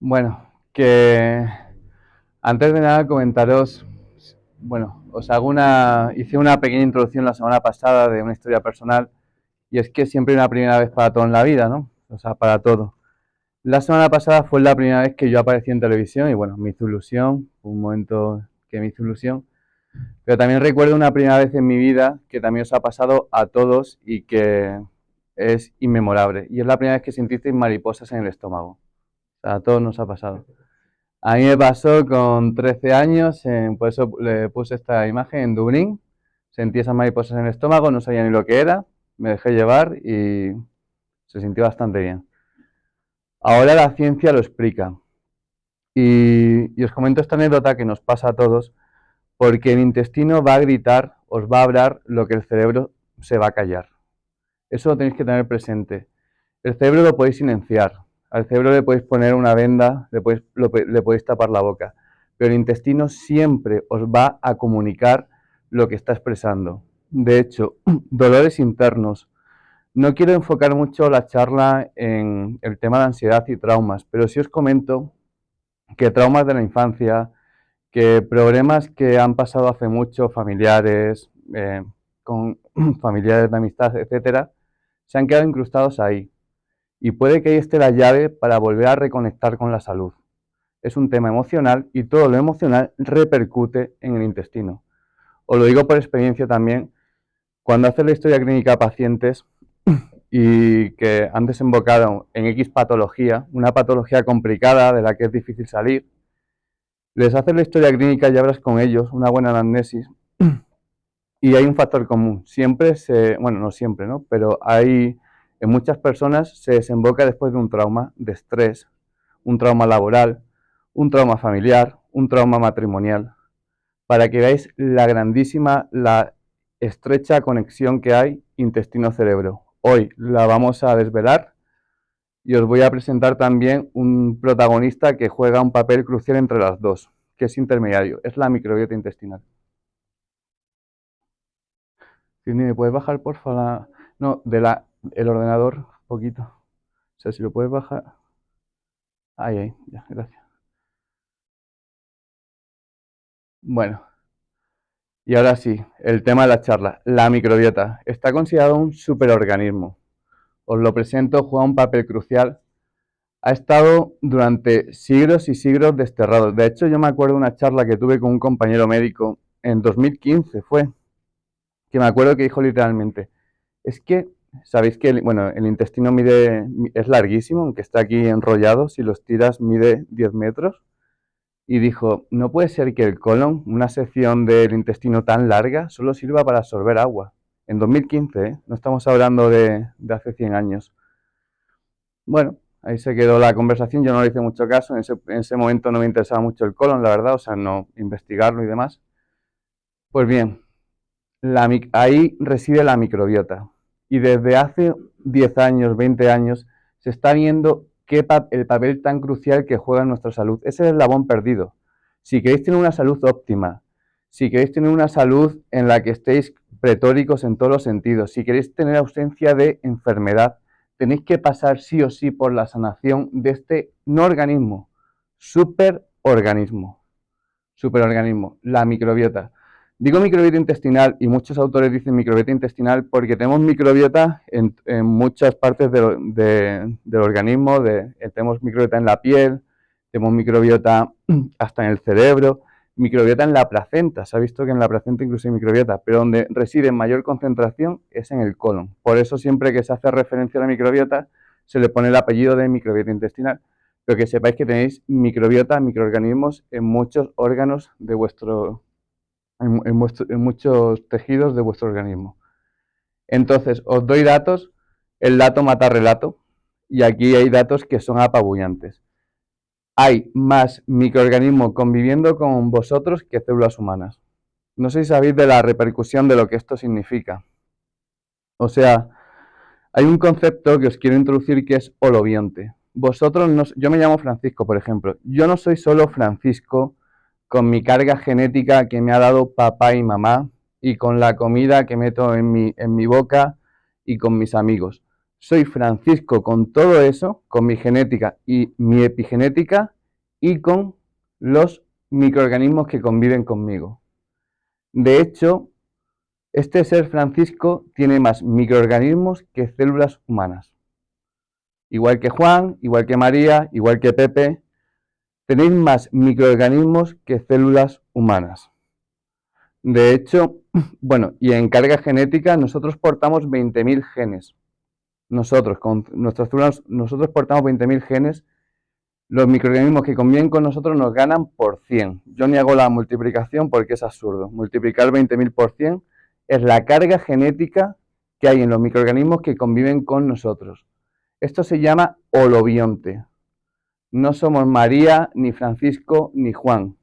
Bueno, que antes de nada comentaros, bueno, hice una pequeña introducción la semana pasada de una historia personal y es que siempre hay una primera vez para todo en la vida, ¿no? O sea, para todo. La semana pasada fue la primera vez que yo aparecí en televisión y bueno, me hizo ilusión, fue un momento que me hizo ilusión, pero también recuerdo una primera vez en mi vida que también os ha pasado a todos y que es inmemorable y es la primera vez que sentisteis mariposas en el estómago. O sea, a todos nos ha pasado. A mí me pasó con 13 años, por eso le puse esta imagen en Dublín. Sentí esas mariposas en el estómago, no sabía ni lo que era, me dejé llevar y se sintió bastante bien. Ahora la ciencia lo explica. Y os comento esta anécdota que nos pasa a todos, porque el intestino va a gritar, os va a hablar lo que el cerebro se va a callar. Eso lo tenéis que tener presente. El cerebro lo podéis silenciar, al cerebro le podéis poner una venda, le podéis tapar la boca, pero el intestino siempre os va a comunicar lo que está expresando. De hecho, dolores internos. No quiero enfocar mucho la charla en el tema de ansiedad y traumas, pero sí os comento que traumas de la infancia, que problemas que han pasado hace mucho, familiares, con familiares de amistad, etcétera, se han quedado incrustados ahí. Y puede que ahí esté la llave para volver a reconectar con la salud. Es un tema emocional y todo lo emocional repercute en el intestino. Os lo digo por experiencia también, cuando haces la historia clínica a pacientes y que han desembocado en X patología, una patología complicada de la que es difícil salir, les haces la historia clínica y hablas con ellos, una buena anamnesis, y hay un factor común. Bueno, no siempre, ¿no? Pero en muchas personas se desemboca después de un trauma de estrés, un trauma laboral, un trauma familiar, un trauma matrimonial, para que veáis la estrecha conexión que hay intestino-cerebro. Hoy la vamos a desvelar y os voy a presentar también un protagonista que juega un papel crucial entre las dos, que es intermediario, es la microbiota intestinal. Sí, ¿me puedes bajar, por favor? No, el ordenador, un poquito. O sea, si lo puedes bajar. Ahí, ya, gracias. Bueno, y ahora sí, el tema de la charla. La microbiota está considerado un superorganismo. Os lo presento, juega un papel crucial. Ha estado durante siglos y siglos desterrado. De hecho, yo me acuerdo de una charla que tuve con un compañero médico en 2015, que me acuerdo que dijo literalmente, es que, sabéis que bueno, el intestino es larguísimo, aunque está aquí enrollado, si los tiras mide 10 metros. Y dijo, no puede ser que el colon, una sección del intestino tan larga, solo sirva para absorber agua. En 2015, ¿eh? No estamos hablando de hace 100 años. Bueno, ahí se quedó la conversación, yo no le hice mucho caso, en ese momento no me interesaba mucho el colon, la verdad, o sea, no investigarlo y demás. Pues bien, ahí reside la microbiota. Y desde hace 10 años, 20 años, se está viendo el papel tan crucial que juega en nuestra salud. Ese es el eslabón perdido. Si queréis tener una salud óptima, si queréis tener una salud en la que estéis pretóricos en todos los sentidos, si queréis tener ausencia de enfermedad, tenéis que pasar sí o sí por la sanación de este no organismo, superorganismo, superorganismo, la microbiota. Digo microbiota intestinal y muchos autores dicen microbiota intestinal porque tenemos microbiota en muchas partes del organismo, tenemos microbiota en la piel, tenemos microbiota hasta en el cerebro, microbiota en la placenta, se ha visto que en la placenta incluso hay microbiota, pero donde reside en mayor concentración es en el colon. Por eso siempre que se hace referencia a la microbiota se le pone el apellido de microbiota intestinal, pero que sepáis que tenéis microbiota, microorganismos en muchos órganos de en muchos tejidos de vuestro organismo. Entonces, os doy datos, el dato mata relato, y aquí hay datos que son apabullantes. Hay más microorganismos conviviendo con vosotros que células humanas. No sé si sabéis de la repercusión de lo que esto significa. O sea, hay un concepto que os quiero introducir que es holobionte. Yo me llamo Francisco, por ejemplo. Yo no soy solo Francisco con mi carga genética que me ha dado papá y mamá y con la comida que meto en mi boca y con mis amigos. soy Francisco con todo eso, con mi genética y mi epigenética y con los microorganismos que conviven conmigo. De hecho, este ser Francisco tiene más microorganismos que células humanas. Igual que Juan, igual que María, igual que Pepe, tenéis más microorganismos que células humanas. De hecho, bueno, y en carga genética nosotros portamos 20.000 genes. Nosotros, con nuestras células, nosotros portamos 20.000 genes. Los microorganismos que conviven con nosotros nos ganan por 100. Yo ni hago la multiplicación porque es absurdo. Multiplicar 20.000 por 100 es la carga genética que hay en los microorganismos que conviven con nosotros. Esto se llama holobionte. No somos María, ni Francisco, ni Juan.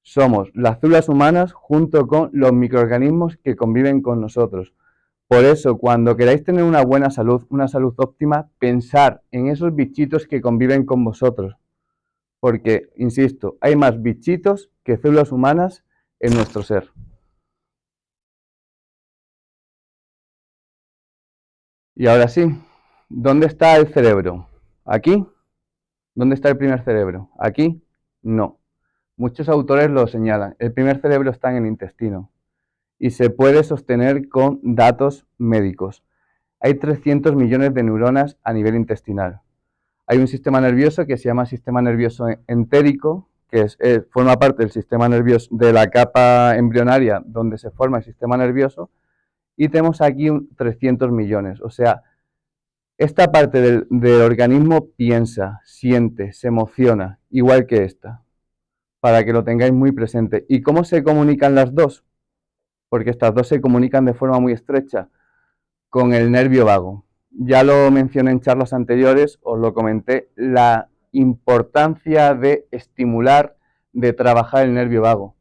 Somos las células humanas junto con los microorganismos que conviven con nosotros. Por eso, cuando queráis tener una buena salud, una salud óptima, pensar en esos bichitos que conviven con vosotros. Porque, insisto, hay más bichitos que células humanas en nuestro ser. Y ahora sí, ¿dónde está el cerebro? ¿Aquí? ¿Dónde está el primer cerebro? ¿Aquí? No. Muchos autores lo señalan. El primer cerebro está en el intestino y se puede sostener con datos médicos. Hay 300 millones de neuronas a nivel intestinal. Hay un sistema nervioso que se llama sistema nervioso entérico, que forma parte del sistema nervioso de la capa embrionaria donde se forma el sistema nervioso, y tenemos aquí 300 millones. O sea, esta parte del organismo piensa, siente, se emociona, igual que esta, para que lo tengáis muy presente. ¿Y cómo se comunican las dos? Porque estas dos se comunican de forma muy estrecha con el nervio vago. Ya lo mencioné en charlas anteriores, os lo comenté, la importancia de estimular, de trabajar el nervio vago.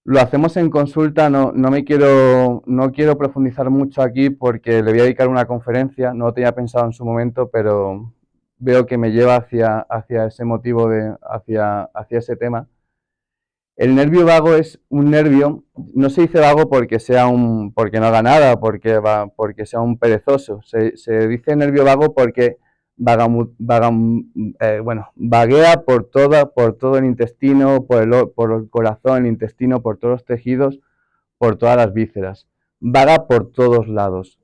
Lo hacemos en consulta, no quiero profundizar mucho aquí porque le voy a dedicar una conferencia, no lo tenía pensado en su momento, pero veo que me lleva hacia ese motivo, hacia ese tema. El nervio vago es un nervio, no se dice vago porque porque no haga nada, porque sea un perezoso. Se dice nervio vago porque vaguea por todo el intestino, por el corazón, el intestino, por todos los tejidos, por todas las vísceras. Vaga por todos lados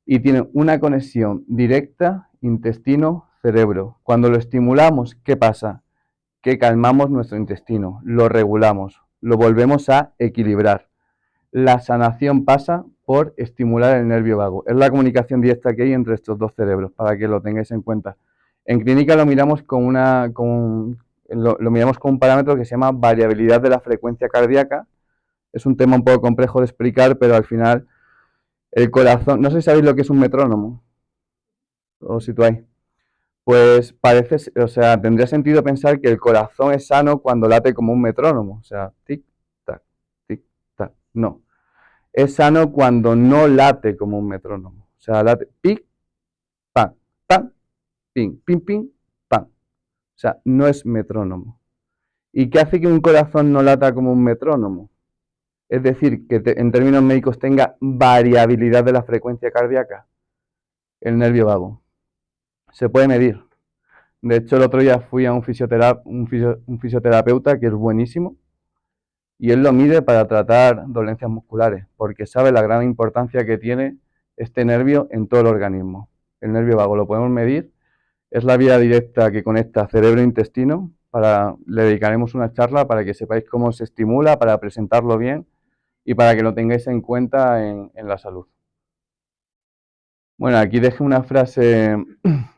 y tiene una conexión directa intestino-cerebro. Cuando lo estimulamos, ¿qué pasa? Que calmamos nuestro intestino, lo regulamos, lo volvemos a equilibrar. La sanación pasa por estimular el nervio vago. Es la comunicación directa que hay entre estos dos cerebros, para que lo tengáis en cuenta. En clínica lo miramos lo miramos con un parámetro que se llama variabilidad de la frecuencia cardíaca. Es un tema un poco complejo de explicar, pero al final el corazón, no sé si sabéis lo que es un metrónomo, os situáis. Pues tendría sentido pensar que el corazón es sano cuando late como un metrónomo, o sea, tic, tac, tic, tac. No, es sano cuando no late como un metrónomo, o sea, late pic, pam, pam, ping, ping, ping, pam. O sea, no es metrónomo. ¿Y qué hace que un corazón no lata como un metrónomo? Es decir, que en términos médicos tenga variabilidad de la frecuencia cardíaca, el nervio vago. Se puede medir. De hecho, el otro día fui a un fisioterapeuta que es buenísimo y él lo mide para tratar dolencias musculares porque sabe la gran importancia que tiene este nervio en todo el organismo. El nervio vago lo podemos medir, es la vía directa que conecta cerebro e intestino. Le dedicaremos una charla para que sepáis cómo se estimula, para presentarlo bien y para que lo tengáis en cuenta en la salud. Bueno, aquí dejé una frase,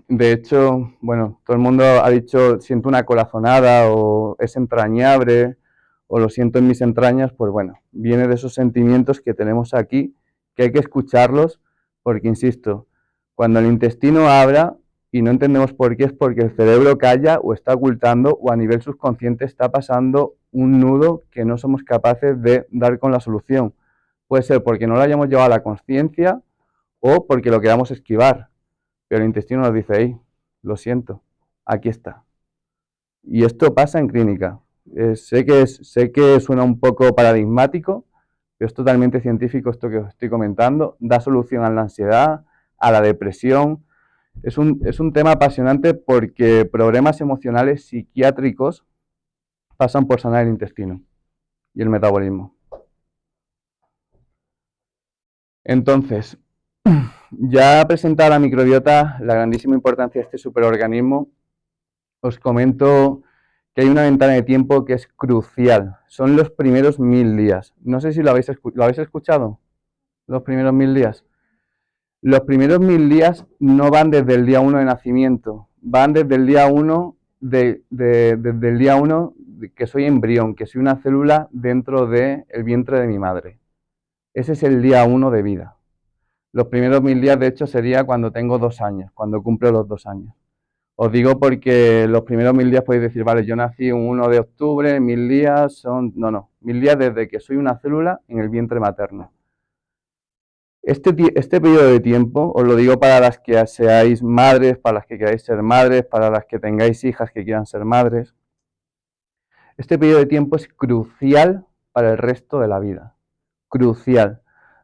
de hecho, bueno, todo el mundo ha dicho siento una corazonada o es entrañable o lo siento en mis entrañas, pues bueno, viene de esos sentimientos que tenemos aquí, que hay que escucharlos, porque insisto, cuando el intestino abra y no entendemos por qué, es porque el cerebro calla o está ocultando o a nivel subconsciente está pasando un nudo que no somos capaces de dar con la solución. Puede ser porque no lo hayamos llevado a la conciencia o porque lo queramos esquivar, pero el intestino nos dice, hey, lo siento, aquí está. Y esto pasa en clínica. Sé que suena un poco paradigmático, pero es totalmente científico esto que os estoy comentando. Da solución a la ansiedad, a la depresión. Es un tema apasionante porque problemas emocionales psiquiátricos pasan por sanar el intestino y el metabolismo. Entonces, ya presentado la microbiota, la grandísima importancia de este superorganismo, os comento que hay una ventana de tiempo que es crucial. Son los primeros 1000 días. No sé si lo habéis escuchado, los primeros 1000 días. Los primeros 1000 días no van desde el día 1 de nacimiento, van desde el día 1 desde el día 1 que soy embrión, que soy una célula dentro del vientre de mi madre. Ese es el día 1 de vida. Los primeros 1000 días, de hecho, sería cuando tengo 2 años, cuando cumplo los 2 años. Os digo porque los primeros 1000 días podéis decir, vale, yo nací un 1 de octubre, 1000 días son... No, 1000 días desde que soy una célula en el vientre materno. Este periodo de tiempo, os lo digo para las que seáis madres, para las que queráis ser madres, para las que tengáis hijas que quieran ser madres, este periodo de tiempo es crucial para el resto de la vida. Crucial.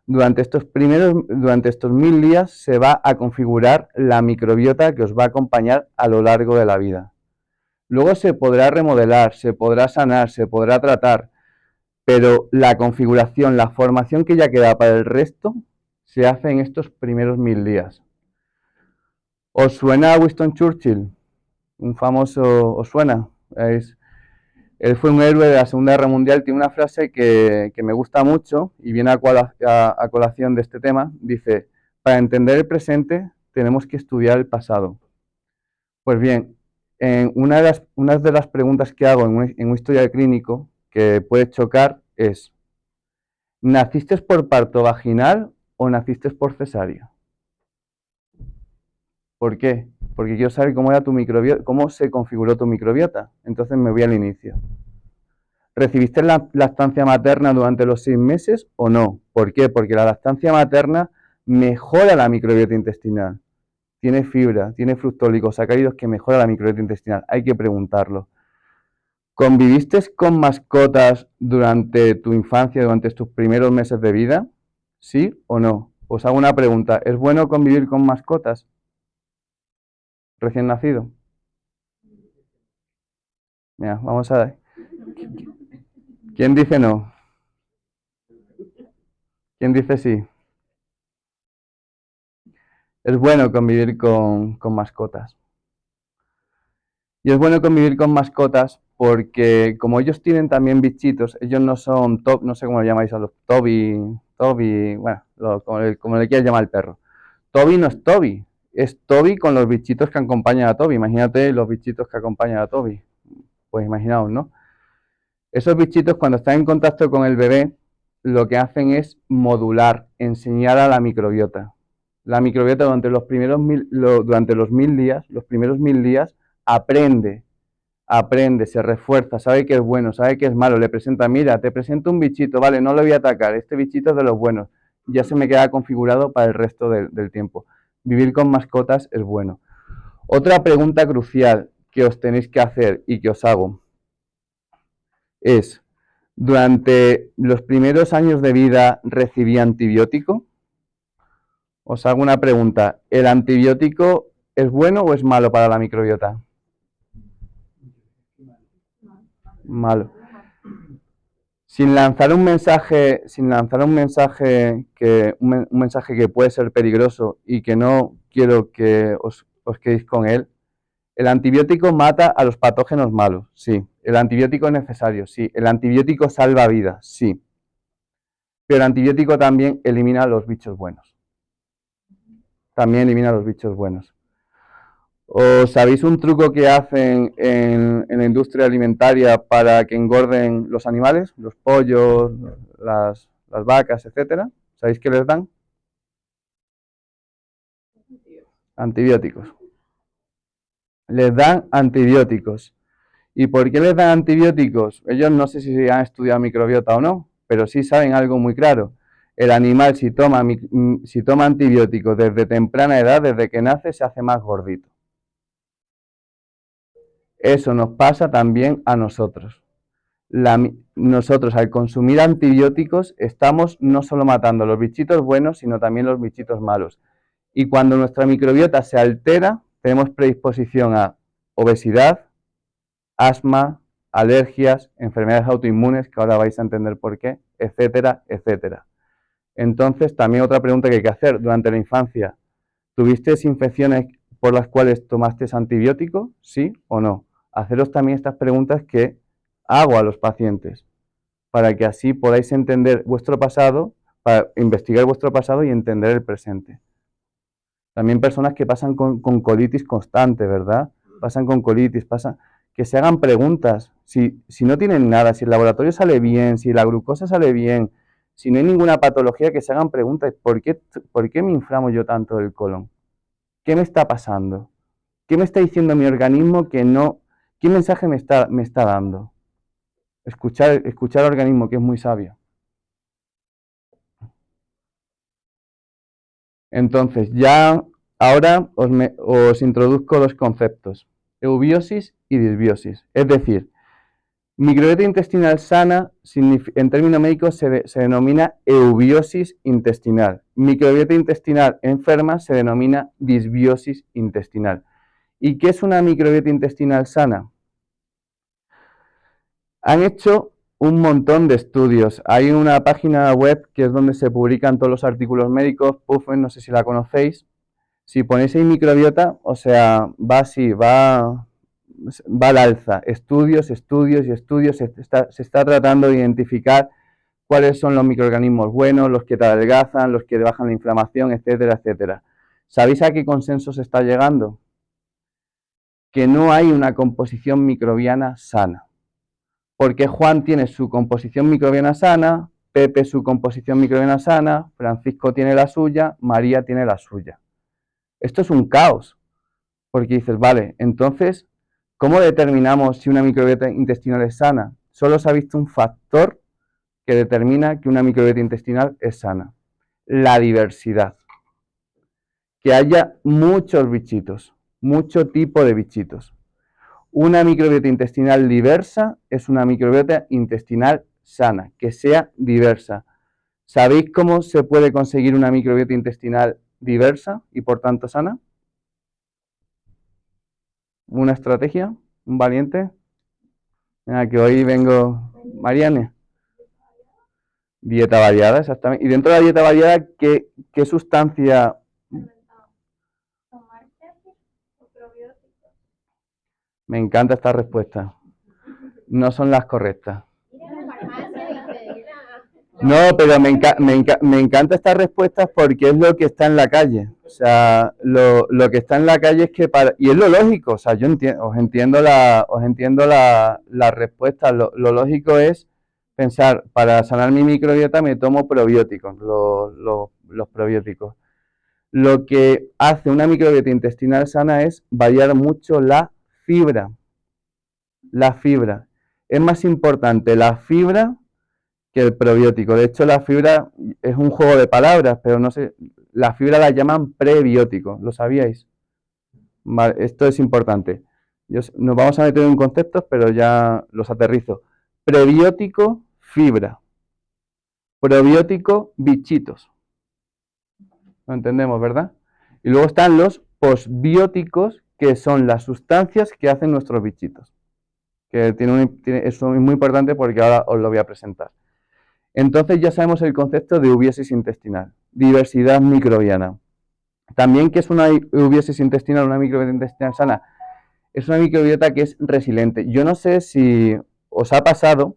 Durante estos 1000 días se va a configurar la microbiota que os va a acompañar a lo largo de la vida. Luego se podrá remodelar, se podrá sanar, se podrá tratar, pero la configuración, la formación que ya queda para el resto, se hace en estos primeros 1000 días. ¿Os suena Winston Churchill? Un famoso, ¿os suena? Él fue un héroe de la Segunda Guerra Mundial, tiene una frase que me gusta mucho y viene a colación de este tema. Dice, para entender el presente tenemos que estudiar el pasado. Pues bien, una de las preguntas que hago en un historial clínico que puede chocar es, ¿naciste por parto vaginal o naciste por cesárea? ¿Por qué? Porque quiero saber cómo era tu microbiota, cómo se configuró tu microbiota. Entonces me voy al inicio. ¿Recibiste la lactancia materna durante los 6 meses o no? ¿Por qué? Porque la lactancia materna mejora la microbiota intestinal. Tiene fibra, tiene fructoligosacáridos que mejora la microbiota intestinal. Hay que preguntarlo. ¿Conviviste con mascotas durante tu infancia, durante tus primeros meses de vida? ¿Sí o no? Os hago una pregunta. ¿Es bueno convivir con mascotas recién nacido? Mira, vamos a ver. ¿Quién dice no? ¿Quién dice sí? Es bueno convivir con mascotas. Y es bueno convivir con mascotas porque como ellos tienen también bichitos, ellos no son no sé cómo lo llamáis a los Toby, bueno, como le quieras llamar al perro. Toby no es Toby con los bichitos que acompañan a Toby. Imagínate los bichitos que acompañan a Toby. Pues imaginaos, ¿no? Esos bichitos cuando están en contacto con el bebé, lo que hacen es modular, enseñar a la microbiota. La microbiota durante los primeros 1000 días, los primeros 1000 días, aprende, se refuerza, sabe que es bueno, sabe que es malo, le presenta, mira, te presento un bichito, vale, no lo voy a atacar, este bichito es de los buenos, ya se me queda configurado para el resto del tiempo. Vivir con mascotas es bueno. Otra pregunta crucial que os tenéis que hacer y que os hago es, ¿durante los primeros años de vida recibí antibiótico? Os hago una pregunta, ¿el antibiótico es bueno o es malo para la microbiota? Malo. Sin lanzar un mensaje que puede ser peligroso y que no quiero que os quedéis con él, el antibiótico mata a los patógenos malos, sí. El antibiótico es necesario, sí. El antibiótico salva vidas, sí. Pero el antibiótico también elimina los bichos buenos. También elimina los bichos buenos. ¿O sabéis un truco que hacen en la industria alimentaria para que engorden los animales? Los pollos, las vacas, etcétera. ¿Sabéis qué les dan? Antibióticos. Les dan antibióticos. ¿Y por qué les dan antibióticos? Ellos no sé si han estudiado microbiota o no, pero sí saben algo muy claro. El animal si toma antibióticos desde temprana edad, desde que nace, se hace más gordito. Eso nos pasa también a nosotros. Nosotros al consumir antibióticos estamos no solo matando a los bichitos buenos, sino también los bichitos malos. Y cuando nuestra microbiota se altera, tenemos predisposición a obesidad, asma, alergias, enfermedades autoinmunes, que ahora vais a entender por qué, etcétera, etcétera. Entonces, también otra pregunta que hay que hacer durante la infancia. ¿Tuviste infecciones por las cuales tomaste antibiótico? ¿Sí o no? Haceros también estas preguntas que hago a los pacientes, para que así podáis entender vuestro pasado, para investigar vuestro pasado y entender el presente. También personas que pasan con colitis constante, ¿verdad? Pasan con colitis, que se hagan preguntas. Si no tienen nada, si el laboratorio sale bien, si la glucosa sale bien, si no hay ninguna patología, que se hagan preguntas. ¿Por qué me inflamo yo tanto el colon? ¿Qué me está pasando? ¿Qué me está diciendo mi organismo que no? ¿Qué mensaje me está dando? Escuchar al organismo, que es muy sabio. Entonces, ya ahora os introduzco los conceptos, eubiosis y disbiosis. Es decir, microbiota intestinal sana, en términos médicos, se denomina eubiosis intestinal. Microbiota intestinal enferma se denomina disbiosis intestinal. ¿Y qué es una microbiota intestinal sana? Han hecho un montón de estudios. Hay una página web que es donde se publican todos los artículos médicos, PubMed, no sé si la conocéis. Si ponéis ahí microbiota, o sea, va así, va al alza. Estudios, estudios y estudios. Se está tratando de identificar cuáles son los microorganismos buenos, los que te adelgazan, los que te bajan la inflamación, etcétera, etcétera. ¿Sabéis a qué consenso se está llegando? Que no hay una composición microbiana sana. Porque Juan tiene su composición microbiana sana, Pepe su composición microbiana sana, Francisco tiene la suya, María tiene la suya. Esto es un caos, porque dices, vale, entonces, ¿cómo determinamos si una microbiota intestinal es sana? Solo se ha visto un factor que determina que una microbiota intestinal es sana: la diversidad. Que haya muchos bichitos, mucho tipo de bichitos. Una microbiota intestinal diversa es una microbiota intestinal sana, que sea diversa. ¿Sabéis cómo se puede conseguir una microbiota intestinal diversa y por tanto sana? ¿Una estrategia? ¿Un valiente? Mira, que hoy vengo... Mariane. Dieta variada, exactamente. Y dentro de la dieta variada, ¿qué sustancia? Me encanta esta respuesta. No son las correctas. No, pero me encanta estas respuestas porque es lo que está en la calle. O sea, lo que está en la calle es que y es lo lógico. O sea, yo os entiendo la respuesta. Lo lógico es pensar, para sanar mi microbiota me tomo probióticos, los probióticos. Lo que hace una microbiota intestinal sana es variar mucho la fibra. La fibra. Es más importante la fibra que el probiótico. De hecho, la fibra es un juego de palabras, pero no sé, la fibra la llaman prebiótico, ¿lo sabíais? Vale, esto es importante. Nos vamos a meter en conceptos, pero ya los aterrizo. Prebiótico, fibra. Probiótico, bichitos. Lo entendemos, ¿verdad? Y luego están los posbióticos, que son las sustancias que hacen nuestros bichitos. Que eso es muy importante porque ahora os lo voy a presentar. Entonces ya sabemos el concepto de eubiosis intestinal, diversidad microbiana. También, ¿qué es una eubiosis intestinal, una microbiota intestinal sana? Es una microbiota que es resiliente. Yo no sé si os ha pasado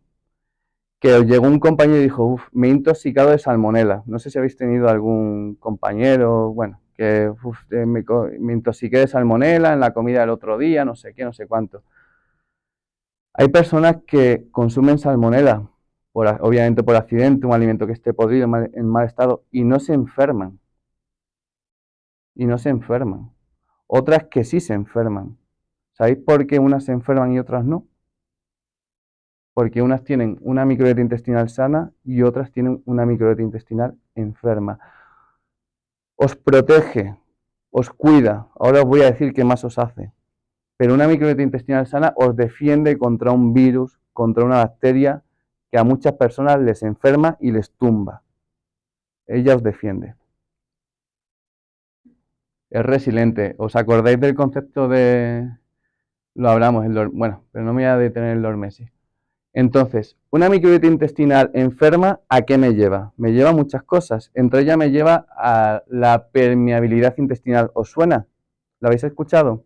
que os llegó un compañero y dijo, me he intoxicado de salmonela. No sé si habéis tenido algún compañero, bueno, que me intoxiqué de salmonela en la comida del otro día, no sé qué, no sé cuánto. Hay personas que consumen salmonela, obviamente por accidente, un alimento que esté podrido, en mal estado, y no se enferman. Otras que sí se enferman. ¿Sabéis por qué unas se enferman y otras no? Porque unas tienen una microbiota intestinal sana y otras tienen una microbiota intestinal enferma. Os protege, os cuida. Ahora os voy a decir qué más os hace. Pero una microbiota intestinal sana os defiende contra un virus, contra una bacteria que a muchas personas les enferma y les tumba. Ella os defiende. es resiliente. ¿Os acordáis del concepto de... Lo hablamos, bueno, pero no me voy a detener en Lord Messi. Entonces, una microbiota intestinal enferma, ¿a qué me lleva? Me lleva a muchas cosas. Entre ellas me lleva a la permeabilidad intestinal. ¿Os suena? ¿Lo habéis escuchado?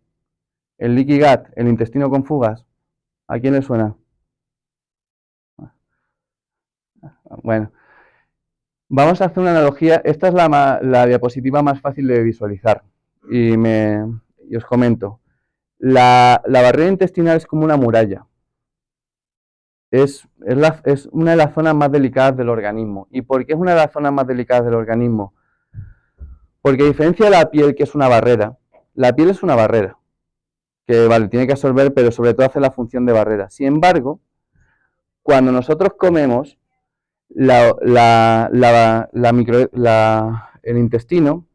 El leaky gut, el intestino con fugas. ¿A quién le suena? Bueno, vamos a hacer una analogía. Esta es la diapositiva más fácil de visualizar. Y os comento. La barrera intestinal es como una muralla. Es una de las zonas más delicadas del organismo. ¿Y por qué es una de las zonas más delicadas del organismo? Porque a diferencia de la piel, que es una barrera, la piel es una barrera, que vale, tiene que absorber, pero sobre todo hace la función de barrera. Sin embargo, cuando nosotros comemos, el intestino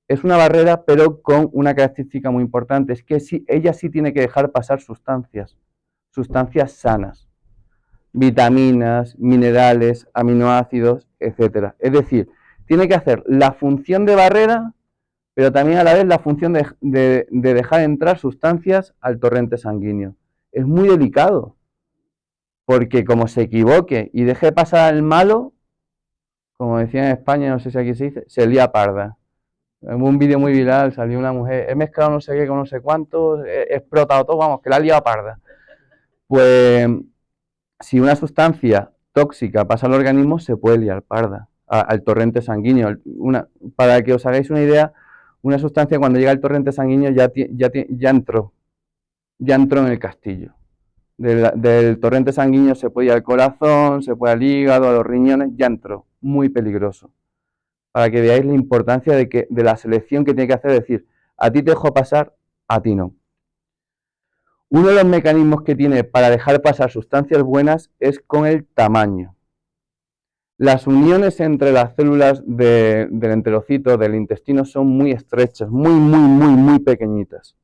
es una barrera, pero con una característica muy importante, es que ella sí tiene que dejar pasar sustancias sanas, vitaminas, minerales, aminoácidos, etcétera. Es decir, tiene que hacer la función de barrera, pero también a la vez la función de dejar entrar sustancias al torrente sanguíneo. Es muy delicado, porque como se equivoque y deje pasar al malo, como decía en España, no sé si aquí se dice, se lía parda. En un vídeo muy viral salió una mujer, he mezclado no sé qué con no sé cuántos, he explotado todo, vamos, que la ha liado parda. Pues si una sustancia tóxica pasa al organismo, se puede liar parda, al torrente sanguíneo. Para que os hagáis una idea, una sustancia cuando llega al torrente sanguíneo ya entró en el castillo. Del torrente sanguíneo se puede ir al corazón, se puede al hígado, a los riñones, ya entró. Muy peligroso. Para que veáis la importancia de la selección que tiene que hacer, decir, a ti te dejo pasar, a ti no. Uno de los mecanismos que tiene para dejar pasar sustancias buenas es con el tamaño. Las uniones entre las células del enterocito, del intestino, son muy estrechas, muy pequeñitas.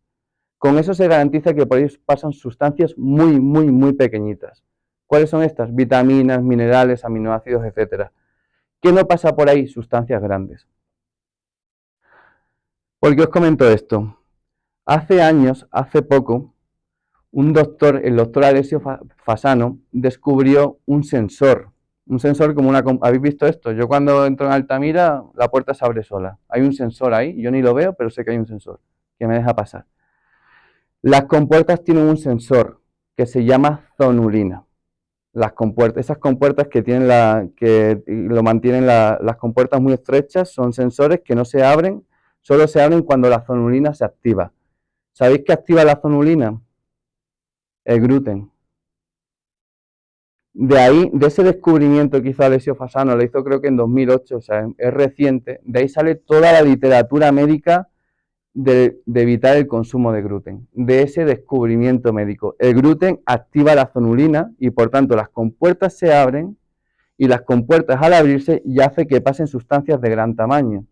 Con eso se garantiza que por ahí pasan sustancias muy pequeñitas. ¿Cuáles son estas? Vitaminas, minerales, aminoácidos, etcétera. ¿Qué no pasa por ahí? Sustancias grandes. ¿Por qué os comento esto? Hace años, hace poco, el doctor Alessio Fasano, descubrió un sensor como ¿habéis visto esto? Yo cuando entro en Altamira, la puerta se abre sola. Hay un sensor ahí, yo ni lo veo, pero sé que hay un sensor que me deja pasar. Las compuertas tienen un sensor que se llama zonulina. Esas compuertas que lo mantienen las compuertas muy estrechas, son sensores que no se abren, solo se abren cuando la zonulina se activa. ¿Sabéis qué activa la zonulina? El gluten. De ese descubrimiento que hizo Alessio Fasano, lo hizo creo que en 2008, o sea, es reciente, de ahí sale toda la literatura médica de evitar el consumo de gluten, de ese descubrimiento médico. El gluten activa la zonulina y por tanto las compuertas se abren y las compuertas al abrirse ya hace que pasen sustancias de gran tamaño.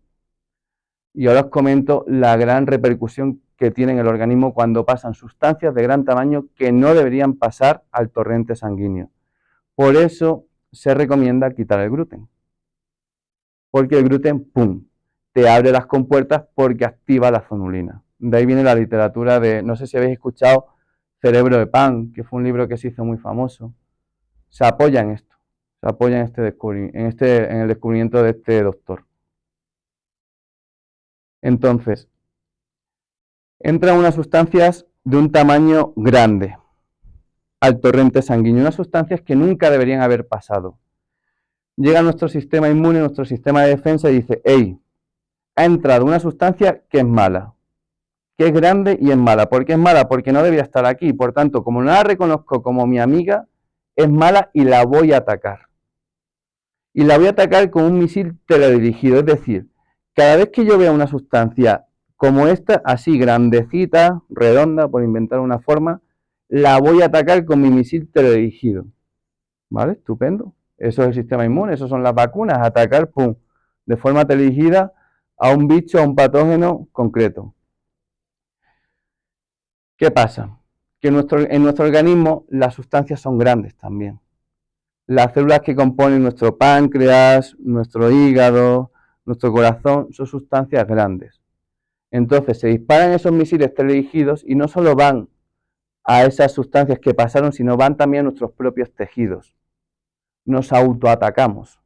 Y ahora os comento la gran repercusión que tiene en el organismo cuando pasan sustancias de gran tamaño que no deberían pasar al torrente sanguíneo. Por eso se recomienda quitar el gluten. Porque el gluten, ¡pum!, te abre las compuertas porque activa la zonulina. De ahí viene la literatura de, no sé si habéis escuchado, Cerebro de Pan, que fue un libro que se hizo muy famoso. Se apoya en esto, se apoya en el descubrimiento de este doctor. Entonces, entran unas sustancias de un tamaño grande al torrente sanguíneo, unas sustancias que nunca deberían haber pasado. Llega nuestro sistema inmune, nuestro sistema de defensa y dice, hey, ha entrado una sustancia que es mala, que es grande y es mala. ¿Por qué es mala? Porque no debía estar aquí. Por tanto, como no la reconozco como mi amiga, es mala y la voy a atacar. Y la voy a atacar con un misil teledirigido. Es decir, cada vez que yo vea una sustancia como esta, así grandecita, redonda, por inventar una forma, la voy a atacar con mi misil teledirigido. ¿Vale? Estupendo. Eso es el sistema inmune, eso son las vacunas, atacar, pum, de forma teledirigidas a un bicho, a un patógeno concreto. ¿Qué pasa? Que en nuestro organismo las sustancias son grandes también. Las células que componen nuestro páncreas, nuestro hígado, nuestro corazón, son sustancias grandes. Entonces se disparan esos misiles teledirigidos y no solo van a esas sustancias que pasaron, sino van también a nuestros propios tejidos. Nos autoatacamos.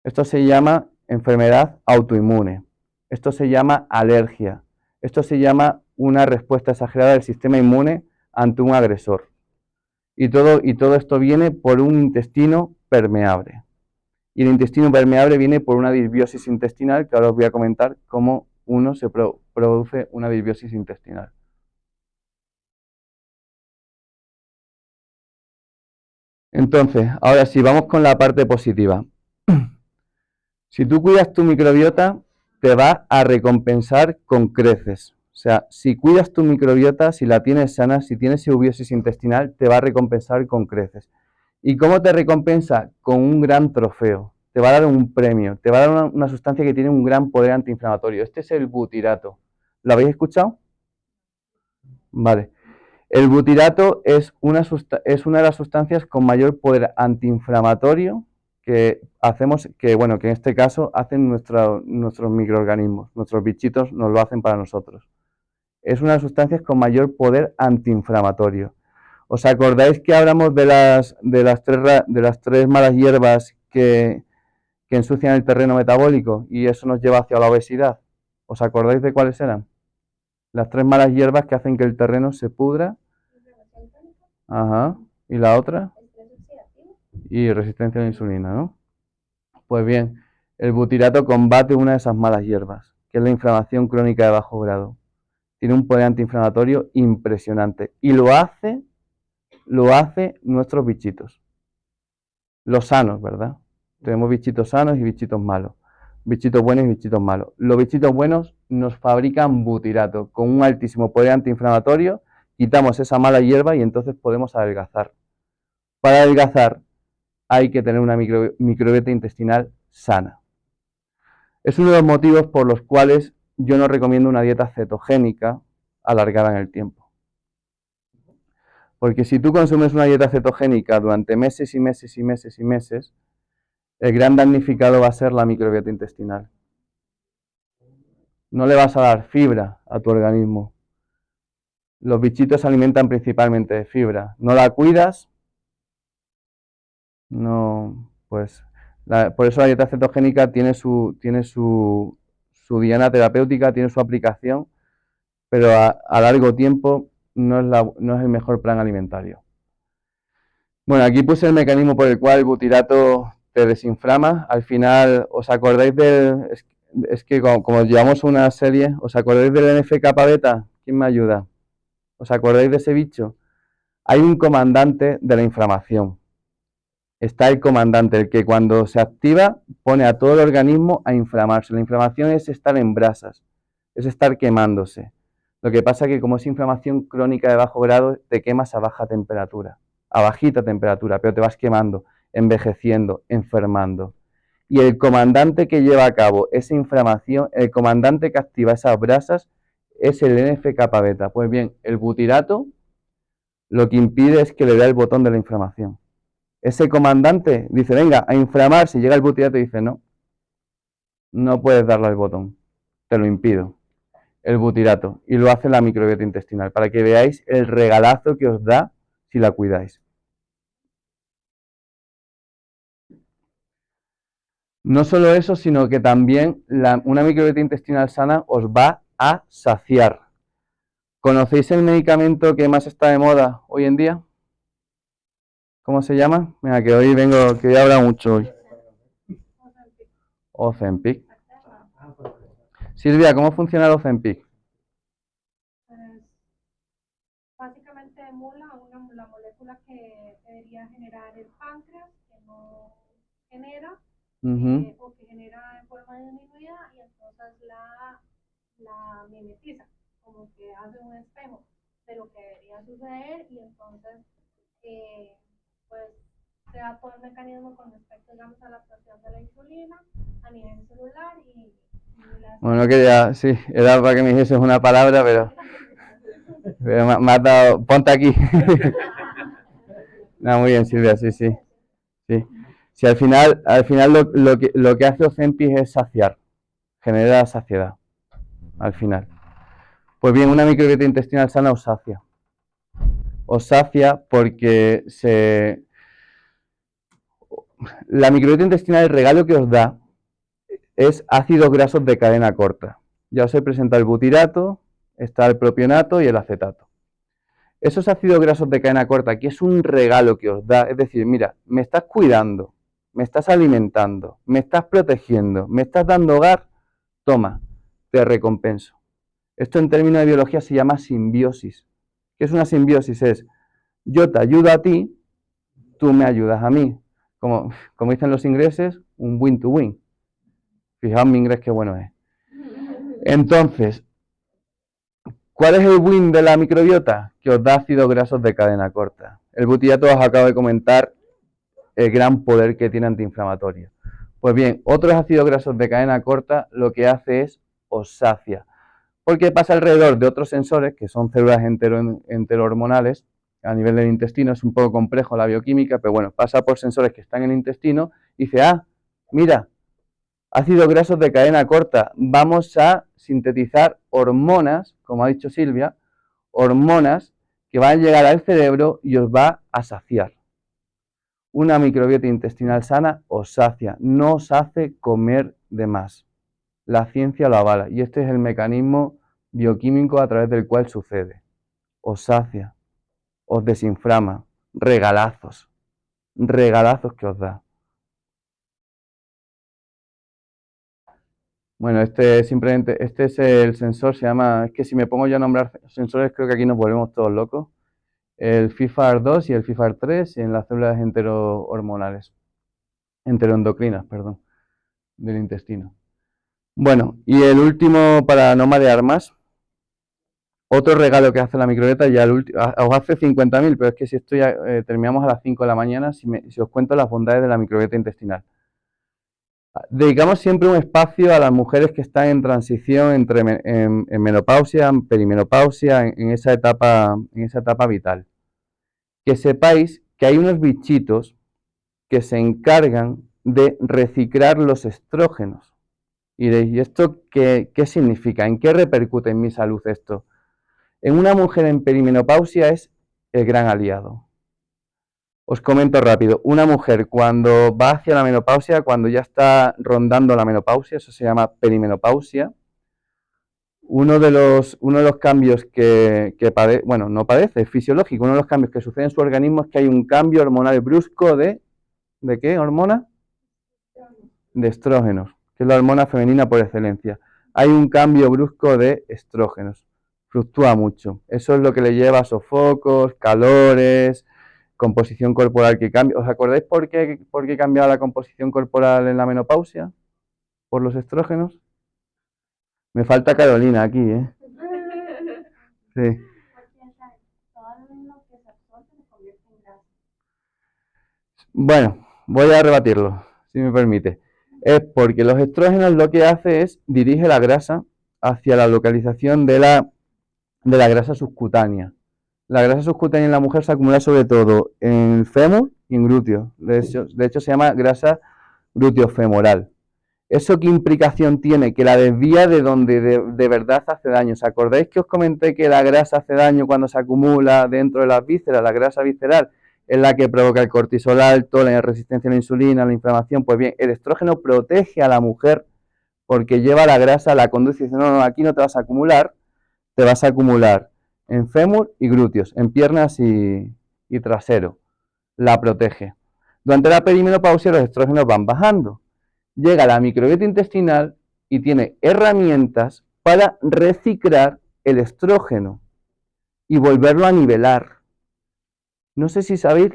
Esto se llama enfermedad autoinmune. Esto se llama alergia. Esto se llama una respuesta exagerada del sistema inmune ante un agresor. Y todo esto viene por un intestino permeable. Y el intestino permeable viene por una disbiosis intestinal, que ahora os voy a comentar cómo uno se produce una disbiosis intestinal. Entonces, ahora sí, vamos con la parte positiva. Si tú cuidas tu microbiota, te va a recompensar con creces. O sea, si cuidas tu microbiota, si la tienes sana, si tienes eubiosis intestinal, te va a recompensar con creces. ¿Y cómo te recompensa? Con un gran trofeo. Te va a dar un premio, te va a dar una sustancia que tiene un gran poder antiinflamatorio. Este es el butirato. ¿Lo habéis escuchado? Vale. El butirato es una de las sustancias con mayor poder antiinflamatorio que hacemos, que en este caso hacen nuestros microorganismos, nuestros bichitos nos lo hacen para nosotros. Es una de las sustancias con mayor poder antiinflamatorio. ¿Os acordáis que hablamos de las tres malas hierbas que ensucian el terreno metabólico y eso nos lleva hacia la obesidad? ¿Os acordáis de cuáles eran? Las tres malas hierbas que hacen que el terreno se pudra. Ajá. ¿Y la otra? Y resistencia a la insulina, ¿no? Pues bien, el butirato combate una de esas malas hierbas, que es la inflamación crónica de bajo grado. Tiene un poder antiinflamatorio impresionante. Y lo hace nuestros bichitos. Los sanos, ¿verdad? Tenemos bichitos sanos y bichitos malos. Bichitos buenos y bichitos malos. Los bichitos buenos nos fabrican butirato con un altísimo poder antiinflamatorio. Quitamos esa mala hierba y entonces podemos adelgazar. Para adelgazar hay que tener una microbiota intestinal sana. Es uno de los motivos por los cuales yo no recomiendo una dieta cetogénica alargada en el tiempo. Porque si tú consumes una dieta cetogénica durante meses y meses y meses y meses, el gran damnificado va a ser la microbiota intestinal. No le vas a dar fibra a tu organismo. Los bichitos se alimentan principalmente de fibra. No la cuidas, no, pues, por eso la dieta cetogénica tiene su diana terapéutica, tiene su aplicación, pero a largo tiempo no es el mejor plan alimentario. Bueno, aquí puse el mecanismo por el cual el butirato te desinflama. Al final, ¿os acordáis del...? Es que como llevamos una serie, ¿os acordáis del NF-kappa beta? ¿Quién me ayuda? ¿Os acordáis de ese bicho? Hay un comandante de la inflamación. Está el comandante, el que cuando se activa pone a todo el organismo a inflamarse. La inflamación es estar en brasas, es estar quemándose. Lo que pasa es que como es inflamación crónica de bajo grado, te quemas a baja temperatura, a bajita temperatura, pero te vas quemando, envejeciendo, enfermando. Y el comandante que lleva a cabo esa inflamación, el comandante que activa esas brasas, es el NF-kappa beta. Pues bien, el butirato lo que impide es que le dé el botón de la inflamación. Ese comandante dice, venga, a inflamar, si llega el butirato y dice, no, no puedes darle al botón, te lo impido, el butirato, y lo hace la microbiota intestinal, para que veáis el regalazo que os da si la cuidáis. No solo eso, sino que también una microbiota intestinal sana os va a saciar. ¿Conocéis el medicamento que más está de moda hoy en día? ¿Cómo se llama? Mira, que hoy que hoy habla mucho hoy. Ozempic. Silvia, ¿cómo funciona el Ozempic? Básicamente emula la molécula que debería generar el páncreas, que no genera, o que genera en forma disminuida, y entonces la mimetiza, como que hace un espejo de lo que debería suceder, y entonces pues se da todo el mecanismo con respecto, digamos, a la absorción de la insulina a nivel celular y bueno, no quería, sí, era para que me dijeses una palabra, pero me has dado, ponte aquí. No, muy bien, Silvia, sí. Sí, al final lo que hace Ozempic es saciar, genera saciedad. al final. Pues bien, una microbiota intestinal sana os sacia. Os sacia porque la microbiota intestinal, el regalo que os da es ácidos grasos de cadena corta. Ya os he presentado el butirato, está el propionato y el acetato. Esos ácidos grasos de cadena corta, que es un regalo que os da, es decir, mira, me estás cuidando, me estás alimentando, me estás protegiendo, me estás dando hogar, toma, te recompenso. Esto en términos de biología se llama simbiosis. ¿Qué es una simbiosis? Es yo te ayudo a ti, tú me ayudas a mí. Como dicen los ingleses, un win to win. Fijaos mi inglés qué bueno es. Entonces, ¿cuál es el win de la microbiota? Que os da ácidos grasos de cadena corta. El butirato os acabo de comentar el gran poder que tiene antiinflamatorio. Pues bien, otros ácidos grasos de cadena corta lo que hace es os sacia. Porque pasa alrededor de otros sensores, que son células enterohormonales, a nivel del intestino. Es un poco complejo la bioquímica, pero bueno, pasa por sensores que están en el intestino y dice, mira, ácidos grasos de cadena corta, vamos a sintetizar hormonas, como ha dicho Silvia, hormonas que van a llegar al cerebro y os va a saciar. Una microbiota intestinal sana os sacia, no os hace comer de más. La ciencia lo avala y este es el mecanismo bioquímico a través del cual sucede. Os sacia, os desinflama, regalazos que os da. Bueno, este es el sensor, se llama, es que si me pongo yo a nombrar sensores creo que aquí nos volvemos todos locos. El FIFAR2 y el FIFAR3 en las células enteroendocrinas, perdón, del intestino. Bueno, y el último, para no marear más, otro regalo que hace la microbiota, ya os hace 50.000, pero es que si terminamos a las 5 de la mañana, si os cuento las bondades de la microbiota intestinal. Dedicamos siempre un espacio a las mujeres que están en transición en menopausia, en perimenopausia, en esa etapa vital. Que sepáis que hay unos bichitos que se encargan de reciclar los estrógenos. Y diréis, ¿y esto qué significa? ¿En qué repercute en mi salud esto? En una mujer en perimenopausia es el gran aliado. Os comento rápido, una mujer cuando va hacia la menopausia, cuando ya está rondando la menopausia, eso se llama perimenopausia, uno de los cambios que padece, bueno, no padece, es fisiológico, uno de los cambios que sucede en su organismo es que hay un cambio hormonal brusco ¿de qué hormona? De estrógenos, que es la hormona femenina por excelencia. Hay un cambio brusco de estrógenos, fluctúa mucho. Eso es lo que le lleva a sofocos, calores, composición corporal que cambia. ¿Os acordáis por qué cambiaba la composición corporal en la menopausia? ¿Por los estrógenos? Me falta Carolina aquí, ¿eh? Sí. Bueno, voy a rebatirlo, si me permite. Es porque los estrógenos lo que hace es dirige la grasa hacia la localización de la grasa subcutánea. La grasa subcutánea en la mujer se acumula sobre todo en el fémur y en glúteo. De hecho se llama grasa glúteo-femoral. ¿Eso qué implicación tiene? Que la desvía de donde de verdad hace daño. ¿Os acordáis que os comenté que la grasa hace daño cuando se acumula dentro de las vísceras? La grasa visceral es la que provoca el cortisol alto, la resistencia a la insulina, la inflamación. Pues bien, el estrógeno protege a la mujer porque lleva la grasa, la conduce y dice, no, aquí no te vas a acumular, te vas a acumular en fémur y glúteos, en piernas y trasero. La protege. Durante la perimenopausia los estrógenos van bajando. Llega la microbiota intestinal y tiene herramientas para reciclar el estrógeno y volverlo a nivelar. No sé si sabéis,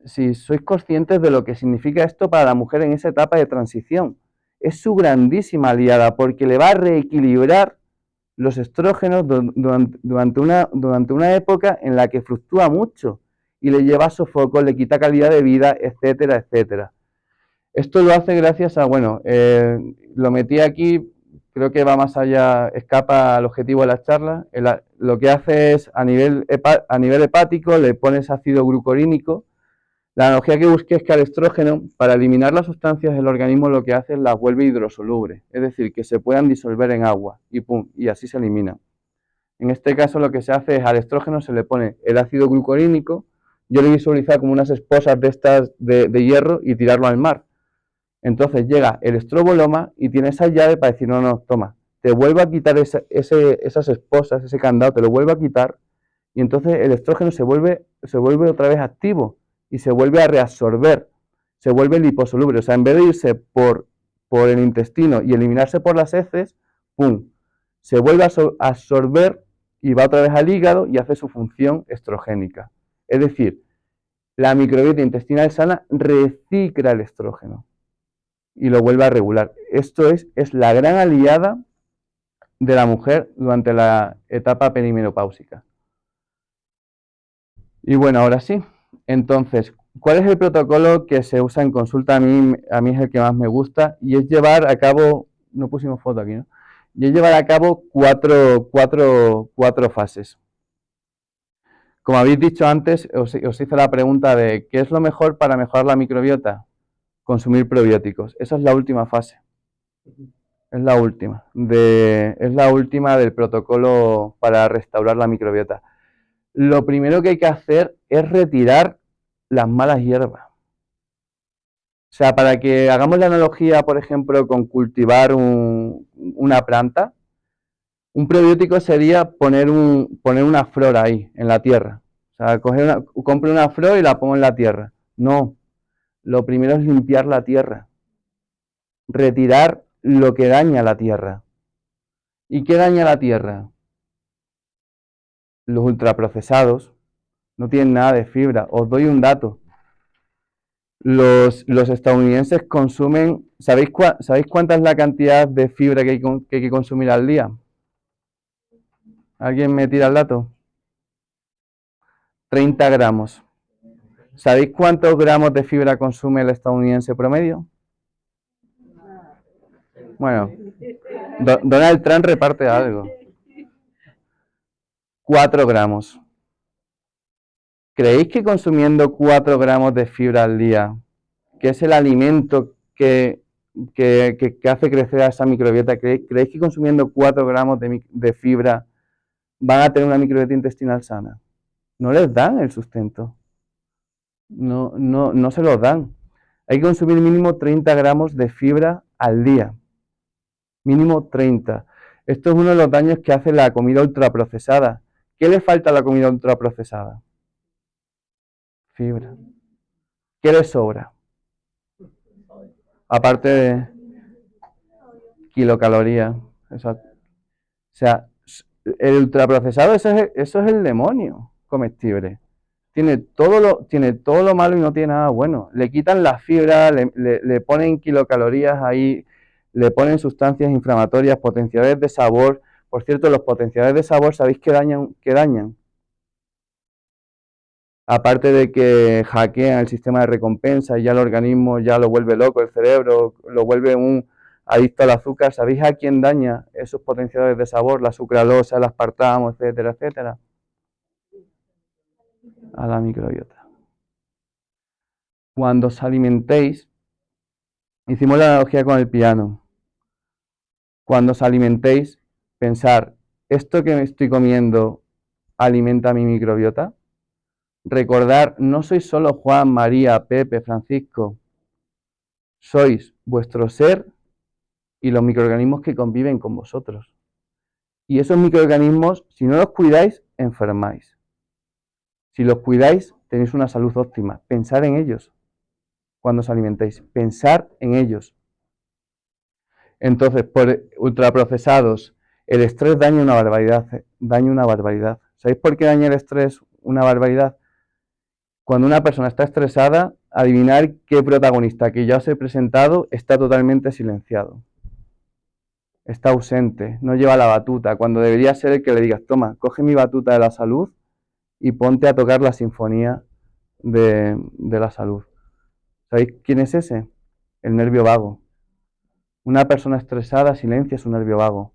si sois conscientes de lo que significa esto para la mujer en esa etapa de transición. Es su grandísima aliada porque le va a reequilibrar los estrógenos durante una época en la que fluctúa mucho y le lleva a sofocos, le quita calidad de vida, etcétera, etcétera. Esto lo hace gracias a, lo metí aquí, creo que va más allá, escapa al objetivo de la charla. Lo que hace es, a nivel hepático, le pones ácido glucorínico, La analogía que busqué es que al estrógeno, para eliminar las sustancias, el organismo lo que hace es las vuelve hidrosolubles, es decir, que se puedan disolver en agua y pum, y así se eliminan. En este caso lo que se hace es al estrógeno se le pone el ácido glucolínico, yo lo he visualizado como unas esposas de estas de hierro y tirarlo al mar. Entonces llega el estroboloma y tiene esa llave para decir, no, no, toma, te vuelvo a quitar esas esposas, ese candado, te lo vuelvo a quitar, y entonces el estrógeno se vuelve otra vez activo y se vuelve a reabsorber, se vuelve liposoluble. O sea, en vez de irse por el intestino y eliminarse por las heces, ¡pum!, se vuelve a absorber y va otra vez al hígado y hace su función estrogénica. Es decir, la microbiota intestinal sana recicla el estrógeno y lo vuelve a regular. Esto es la gran aliada de la mujer durante la etapa perimenopáusica. Y bueno, ahora sí. Entonces, ¿cuál es el protocolo que se usa en consulta? A mí es el que más me gusta y es llevar a cabo, no pusimos foto aquí, ¿no? Y es llevar a cabo cuatro fases. Como habéis dicho antes, os hice la pregunta de ¿qué es lo mejor para mejorar la microbiota? Consumir probióticos. Esa es la última fase. Es la última. Es la última del protocolo para restaurar la microbiota. Lo primero que hay que hacer es retirar las malas hierbas. O sea, para que hagamos la analogía, por ejemplo, con cultivar una planta, un probiótico sería poner una flor ahí, en la tierra. O sea, compro una flor y la pongo en la tierra. No, lo primero es limpiar la tierra, retirar lo que daña la tierra. ¿Y qué daña la tierra? Los ultraprocesados no tienen nada de fibra. Os doy un dato. Los estadounidenses consumen, ¿sabéis cuánta es la cantidad de fibra que hay que consumir al día? ¿Alguien me tira el dato? 30 gramos. ¿Sabéis cuántos gramos de fibra consume el estadounidense promedio? Bueno, Donald Trump reparte algo. 4 gramos. ¿Creéis que consumiendo 4 gramos de fibra al día, que es el alimento que hace crecer a esa microbiota, creéis que consumiendo 4 gramos de fibra van a tener una microbiota intestinal sana? No les dan el sustento. No se los dan. Hay que consumir mínimo 30 gramos de fibra al día. Mínimo 30. Esto es uno de los daños que hace la comida ultraprocesada. ¿Qué le falta a la comida ultraprocesada? Fibra. ¿Qué le sobra? Aparte de kilocalorías. Exacto. O sea, el ultraprocesado, eso es el demonio comestible. Tiene todo lo malo y no tiene nada bueno. Le quitan la fibra, le ponen kilocalorías ahí, le ponen sustancias inflamatorias, potenciadores de sabor. Por cierto, los potenciadores de sabor, ¿sabéis qué dañan? ¿Qué dañan? Aparte de que hackean el sistema de recompensa y ya el organismo ya lo vuelve loco, el cerebro lo vuelve un adicto al azúcar, ¿sabéis a quién daña esos potenciadores de sabor? La sucralosa, el aspartamo, etcétera, etcétera. A la microbiota. Cuando os alimentéis, hicimos la analogía con el piano. Cuando os alimentéis, pensar, ¿esto que me estoy comiendo alimenta mi microbiota? Recordar, no sois solo Juan, María, Pepe, Francisco, sois vuestro ser y los microorganismos que conviven con vosotros. Y esos microorganismos, si no los cuidáis, enfermáis. Si los cuidáis, tenéis una salud óptima. Pensar en ellos cuando os alimentéis. Pensar en ellos. Entonces, por ultraprocesados, el estrés daña una barbaridad. ¿Sabéis por qué daña el estrés una barbaridad? Cuando una persona está estresada, adivinar qué protagonista que ya os he presentado está totalmente silenciado. Está ausente, no lleva la batuta, cuando debería ser el que le digas, toma, coge mi batuta de la salud y ponte a tocar la sinfonía de la salud. ¿Sabéis quién es ese? El nervio vago. Una persona estresada silencia su nervio vago.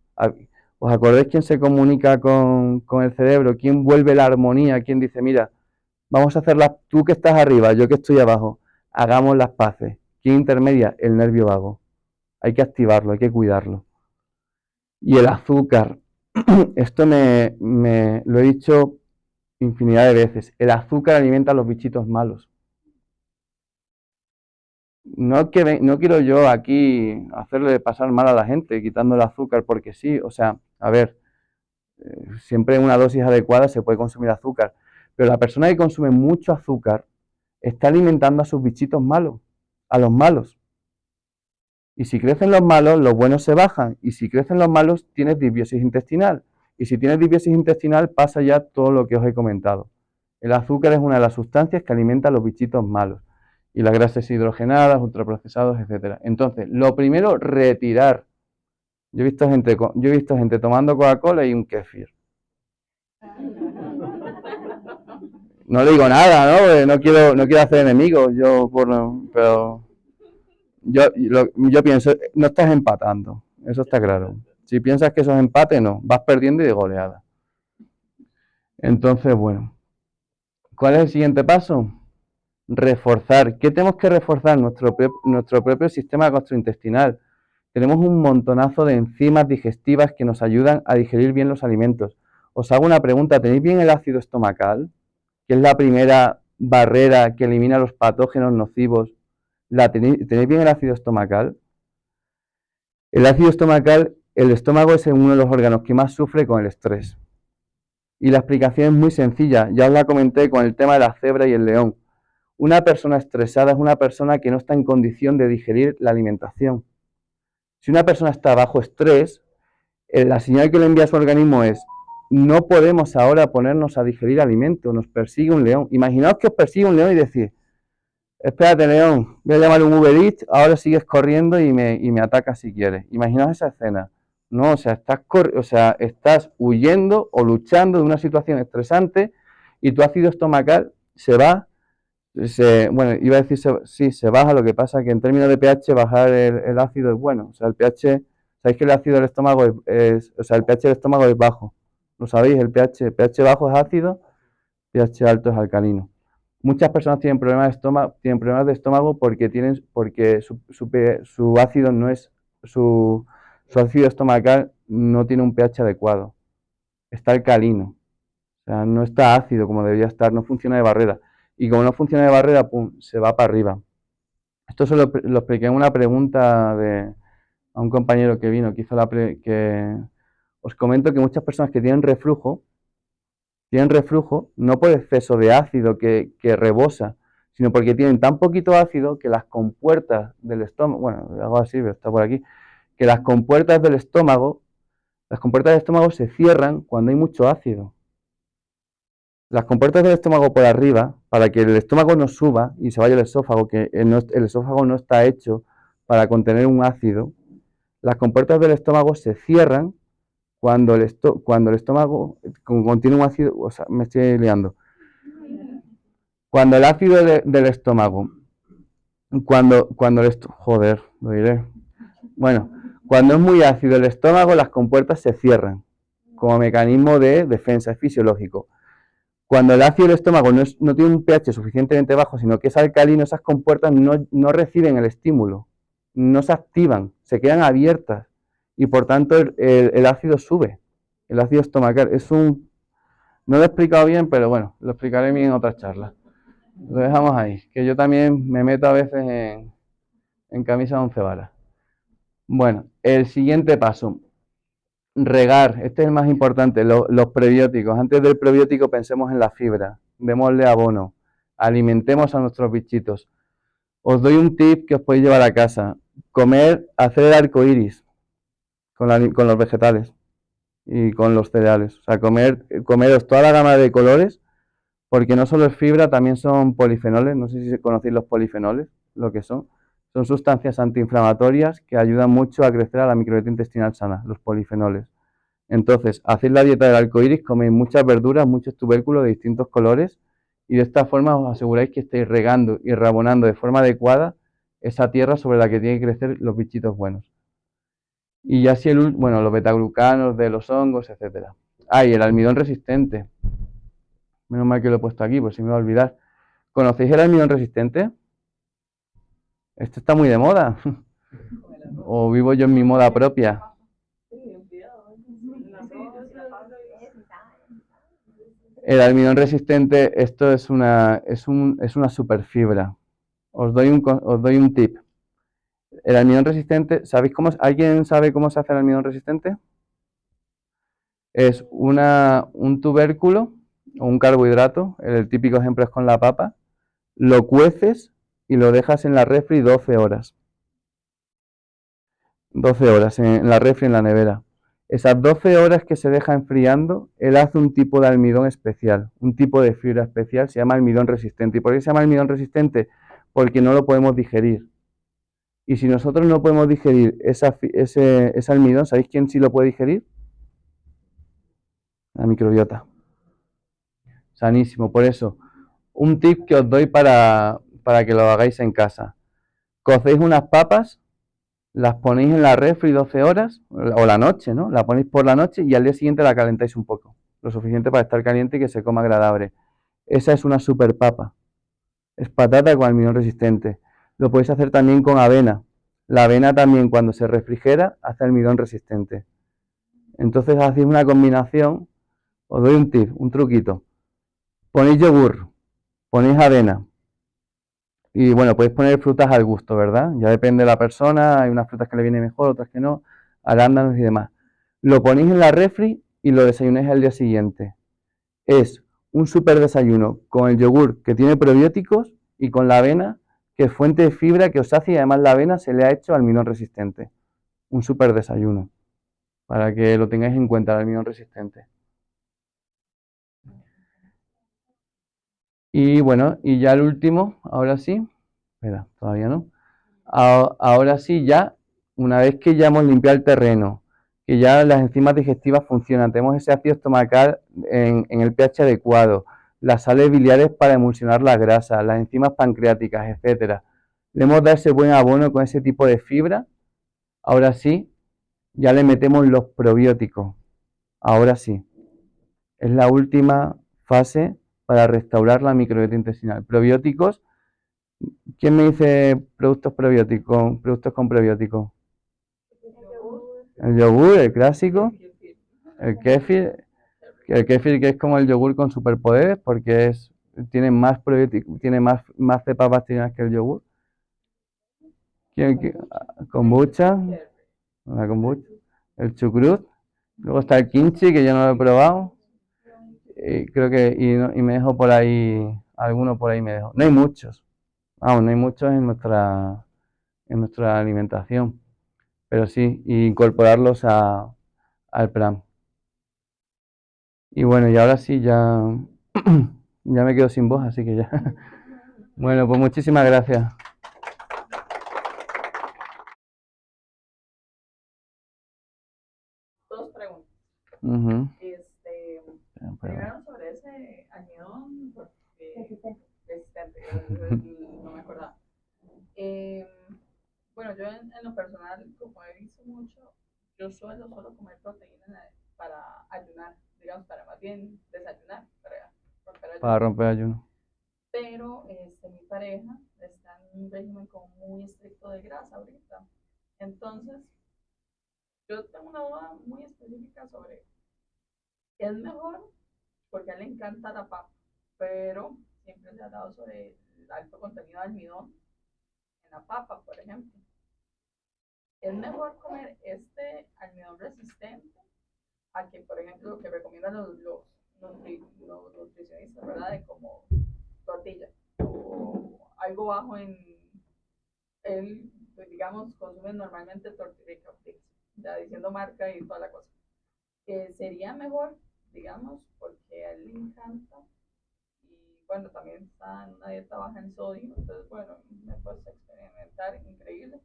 ¿Os acordáis quién se comunica con el cerebro? ¿Quién vuelve la armonía? ¿Quién dice, mira, Vamos a hacerlas, tú que estás arriba, yo que estoy abajo, hagamos las paces. ¿Quién intermedia? El nervio vago. Hay que activarlo, hay que cuidarlo. Y el azúcar, esto lo he dicho infinidad de veces, el azúcar alimenta a los bichitos malos. No quiero yo aquí hacerle pasar mal a la gente quitando el azúcar porque sí, o sea, a ver, siempre en una dosis adecuada se puede consumir azúcar, pero la persona que consume mucho azúcar está alimentando a sus bichitos malos, a los malos. Y si crecen los malos, los buenos se bajan. Y si crecen los malos, tienes disbiosis intestinal. Y si tienes disbiosis intestinal, pasa ya todo lo que os he comentado. El azúcar es una de las sustancias que alimenta a los bichitos malos. Y las grasas hidrogenadas, ultraprocesados, etc. Entonces, lo primero, retirar. Yo he visto gente tomando Coca-Cola y un kéfir. No le digo nada, ¿no? No quiero hacer enemigos, pero yo pienso, no estás empatando, eso está claro. Si piensas que eso es empate, no, vas perdiendo y de goleada. Entonces, bueno, ¿cuál es el siguiente paso? Reforzar. ¿Qué tenemos que reforzar? Nuestro propio sistema gastrointestinal. Tenemos un montonazo de enzimas digestivas que nos ayudan a digerir bien los alimentos. Os hago una pregunta, ¿tenéis bien el ácido estomacal? Que es la primera barrera que elimina los patógenos nocivos. ¿Tenéis bien el ácido estomacal? El ácido estomacal, el estómago es uno de los órganos que más sufre con el estrés. Y la explicación es muy sencilla, ya os la comenté con el tema de la cebra y el león. Una persona estresada es una persona que no está en condición de digerir la alimentación. Si una persona está bajo estrés, la señal que le envía a su organismo es: no podemos ahora ponernos a digerir alimento, nos persigue un león. Imaginaos que os persigue un león y decís: espérate, león, voy a llamar un Uber Eats, ahora sigues corriendo y me atacas si quieres. Imaginaos esa escena. No, o sea, estás huyendo o luchando de una situación estresante y tu ácido estomacal se va. Bueno, iba a decir, sí, se baja. Lo que pasa es que en términos de pH, bajar el ácido es bueno. O sea, el pH, sabéis que el ácido del estómago o sea, el pH del estómago es bajo. ¿Lo sabéis? pH bajo es ácido, pH alto es alcalino. Muchas personas tienen problemas de estómago porque su ácido no es, su ácido estomacal no tiene un pH adecuado. Está alcalino. O sea, no está ácido como debería estar, no funciona de barrera. Y como no funciona de barrera, pum, se va para arriba. Esto lo expliqué en una pregunta a un compañero que vino, que hizo que os comento que muchas personas que tienen reflujo no por exceso de ácido que rebosa, sino porque tienen tan poquito ácido que las compuertas del estómago, bueno, algo así, pero está por aquí, que las compuertas del estómago se cierran cuando hay mucho ácido. Las compuertas del estómago por arriba, para que el estómago no suba y se vaya al esófago, que el esófago no está hecho para contener un ácido, las compuertas del estómago se cierran cuando el estómago contiene un ácido, o sea, me estoy liando. Cuando el ácido del estómago, joder, lo diré. Bueno, cuando es muy ácido el estómago, las compuertas se cierran como mecanismo de defensa, es fisiológico. Cuando el ácido del estómago no tiene un pH suficientemente bajo, sino que es alcalino, esas compuertas no reciben el estímulo, no se activan, se quedan abiertas y por tanto el ácido sube, el ácido estomacal. No lo he explicado bien, pero bueno, lo explicaré bien en otra charla. Lo dejamos ahí, que yo también me meto a veces en camisa de 11 varas. Bueno, el siguiente paso. Regar, este es el más importante, los prebióticos. Antes del prebiótico pensemos en la fibra, démosle abono, alimentemos a nuestros bichitos. Os doy un tip que os podéis llevar a casa: hacer el arco iris con los vegetales y con los cereales. O sea, comeros toda la gama de colores, porque no solo es fibra, también son polifenoles. No sé si conocéis los polifenoles, lo que son. Son sustancias antiinflamatorias que ayudan mucho a crecer a la microbiota intestinal sana, los polifenoles. Entonces, hacéis la dieta del arco iris, coméis muchas verduras, muchos tubérculos de distintos colores y de esta forma os aseguráis que estéis regando y reabonando de forma adecuada esa tierra sobre la que tienen que crecer los bichitos buenos. Y ya si los betaglucanos de los hongos, etcétera. Y el almidón resistente. Menos mal que lo he puesto aquí, por si me va a olvidar. ¿Conocéis el almidón resistente? Esto está muy de moda. ¿O vivo yo en mi moda propia? El almidón resistente, esto es una superfibra. Os doy un tip. El almidón resistente, ¿alguien sabe cómo se hace el almidón resistente? Es un tubérculo o un carbohidrato, el típico ejemplo es con la papa, lo cueces y lo dejas en la refri 12 horas. 12 horas en la refri en la nevera. Esas 12 horas que se deja enfriando, él hace un tipo de almidón especial, un tipo de fibra especial, se llama almidón resistente. ¿Y por qué se llama almidón resistente? Porque no lo podemos digerir. Y si nosotros no podemos digerir ese almidón, ¿sabéis quién sí lo puede digerir? La microbiota. Sanísimo. Por eso, un tip que os doy para que lo hagáis en casa. Cocéis unas papas, las ponéis en la refri 12 horas, o la noche, ¿no? La ponéis por la noche y al día siguiente la calentáis un poco. Lo suficiente para estar caliente y que se coma agradable. Esa es una super papa. Es patata con almidón resistente. Lo podéis hacer también con avena. La avena también cuando se refrigera hace almidón resistente. Entonces hacéis una combinación. Os doy un tip, un truquito. Ponéis yogur, ponéis avena. Y bueno, podéis poner frutas al gusto, ¿verdad? Ya depende de la persona. Hay unas frutas que le vienen mejor, otras que no. Arándanos y demás. Lo ponéis en la refri y lo desayunáis al día siguiente. Es un súper desayuno con el yogur que tiene probióticos y con la avena que es fuente de fibra que os sacia y además la avena se le ha hecho almidón resistente. Un súper desayuno para que lo tengáis en cuenta, el almidón resistente. Y bueno, y ya el último, ahora sí, espera, todavía no. Ahora sí, ya, una vez que ya hemos limpiado el terreno, que ya las enzimas digestivas funcionan, tenemos ese ácido estomacal en el pH adecuado, las sales biliares para emulsionar las grasas, las enzimas pancreáticas, etcétera. Le hemos dado ese buen abono con ese tipo de fibra. Ahora sí, ya le metemos los probióticos. Ahora sí, es la última fase para restaurar la microbiota intestinal. Probióticos. ¿Quién me dice productos probióticos? Productos con probióticos. El yogur, el clásico. El kéfir. El kéfir que es como el yogur con superpoderes porque tiene más probióticos, tiene más cepas bacterianas que el yogur. Kombucha. La kombucha. El chucrut. Luego está el kimchi que yo no lo he probado. Creo que y me dejo por ahí, alguno por ahí me dejo. No hay muchos. Vamos, no hay muchos en nuestra alimentación, pero sí, incorporarlos al plan. Y bueno, y ahora sí, ya, ya me quedo sin voz, así que ya. Bueno, pues muchísimas gracias. Dos preguntas. Ujú. Primero sobre ese almidón, porque resistente, no me acordaba. Eh, bueno, yo en lo personal, como he visto mucho, yo suelo solo comer proteína para ayunar, digamos, para más bien desayunar, para romper ayuno. Para romper ayuno. Pero mi pareja está en un régimen como muy estricto de grasa ahorita. Entonces, yo tengo una duda muy específica sobre, ¿es mejor? Porque a él le encanta la papa, pero siempre se ha dado sobre el alto contenido de almidón en la papa, por ejemplo. Es mejor comer este almidón resistente a que, por ejemplo, lo que recomiendan los nutricionistas, ¿verdad? De como tortilla o algo bajo en él, pues, digamos, consumen normalmente tortilla, ya diciendo marca y toda la cosa. Sería mejor, digamos, porque a él le encanta y bueno, también está en una dieta baja en sodio, entonces bueno, me puedes experimentar increíble.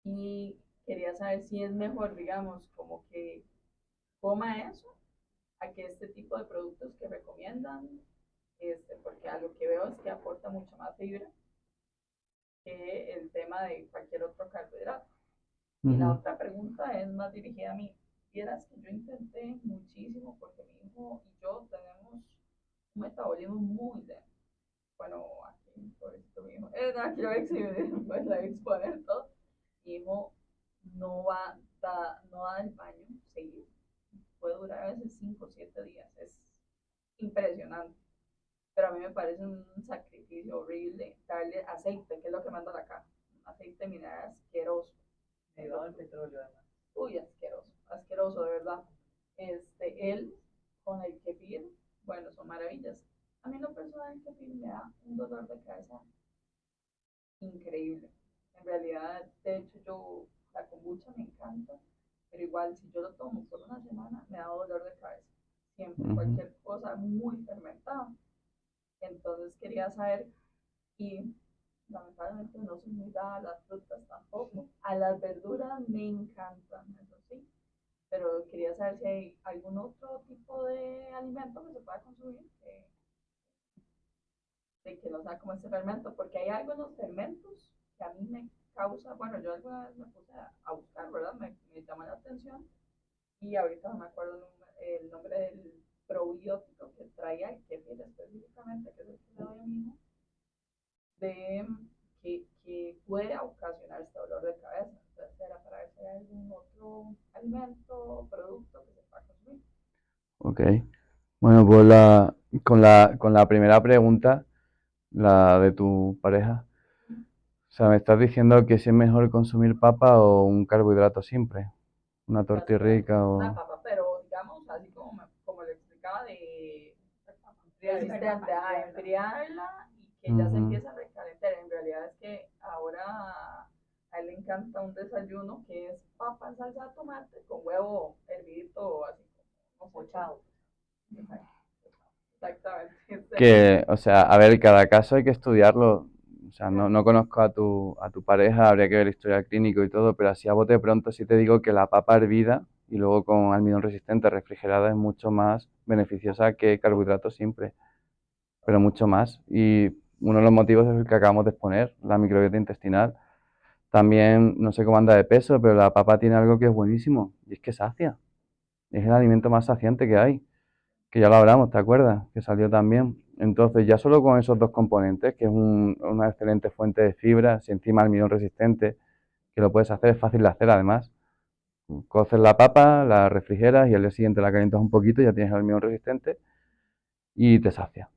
Y quería saber si es mejor, digamos, como que coma eso, a que este tipo de productos que recomiendan, porque a lo que veo es que aporta mucho más fibra que el tema de cualquier otro carbohidrato. Y la otra pregunta es más dirigida a mí. Vieras que yo intenté muchísimo porque mi hijo y yo tenemos un metabolismo muy lento. Bueno, aquí, pobrecito mi hijo, aquí lo voy a exhibir, pues la voy a exponer todo. Mi hijo no va al baño seguido, puede durar a veces 5 o 7 días, es impresionante. Pero a mí me parece un sacrificio horrible darle aceite, que es lo que manda la caja, un aceite mineral asqueroso. Derivado del petróleo, además. Uy, asqueroso, asqueroso, de verdad. Él con el kefir, bueno, son maravillas. A mí en lo personal el kefir me da un dolor de cabeza increíble. En realidad, de hecho, la kombucha me encanta, pero igual si yo lo tomo por una semana me da dolor de cabeza. Siempre, cualquier cosa muy fermentada. Entonces quería saber, y lamentablemente no soy muy dada a las frutas tampoco. A las verduras me encantan, eso sí, pero quería saber si hay algún otro tipo de alimento que se pueda consumir que no sea como este fermento, porque hay algunos fermentos que a mí me causa, bueno, yo alguna vez me puse a buscar, ¿verdad? Me llama la atención y ahorita no me acuerdo el nombre del probiótico que traía el kefir específicamente, que es el que le doy a mi hijo, de que puede ocasionar este dolor de cabeza. Entonces era para ver si hay algún otro alimento o producto que se pueda consumir. Ok. Bueno, pues con la primera pregunta, la de tu pareja, o sea, me estás diciendo que si es mejor consumir papa o un carbohidrato simple, una tortirrica Una o... papa, pero digamos, así como le explicaba, de resistente a enfriarla y que ya se Ujú. empieza a recalentar. En realidad es que ahora a él le encanta un desayuno que es papa en salsa de tomate con huevo hervidito, así como pochado. Exactamente. Que, o sea, a ver, cada caso hay que estudiarlo. O sea, no conozco a tu pareja, habría que ver el historial clínico y todo, pero así a bote pronto sí te digo que la papa hervida y luego con almidón resistente refrigerada es mucho más beneficiosa que carbohidratos simples, pero mucho más. Y uno de los motivos es el que acabamos de exponer, la microbiota intestinal. También, no sé cómo anda de peso, pero la papa tiene algo que es buenísimo, y es que sacia. Es el alimento más saciante que hay, que ya lo hablamos, ¿te acuerdas? Que salió también. Entonces, ya solo con esos dos componentes, que es una excelente fuente de fibra, si encima almidón resistente, que lo puedes hacer, es fácil de hacer además. Coces la papa, la refrigeras y al día siguiente la calientas un poquito, ya tienes el almidón resistente y te sacia.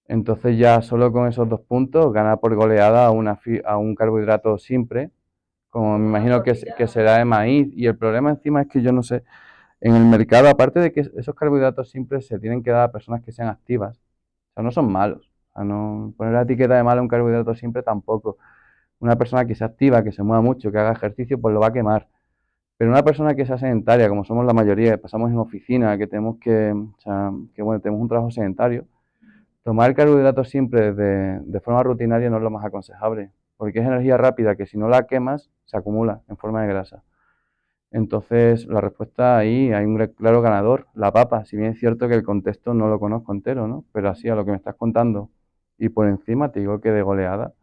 Entonces ya solo con esos dos puntos gana por goleada a un carbohidrato simple, como me Como una imagino que tortilla. será de maíz. Y el problema encima es que yo no sé, en el mercado, aparte de que esos carbohidratos simples se tienen que dar a personas que sean activas, o sea, no son malos. O sea, no, poner la etiqueta de malo a un carbohidrato simple tampoco. Una persona que sea activa, que se mueva mucho, que haga ejercicio, pues lo va a quemar. Pero una persona que sea sedentaria, como somos la mayoría, que pasamos en oficina, que tenemos o sea, que bueno, tenemos un trabajo sedentario, tomar el carbohidrato siempre de forma rutinaria no es lo más aconsejable, porque es energía rápida que si no la quemas se acumula en forma de grasa. Entonces, la respuesta ahí, hay un claro ganador, la papa. Si bien es cierto que el contexto no lo conozco entero, ¿no? Pero así a lo que me estás contando y por encima te digo que de goleada,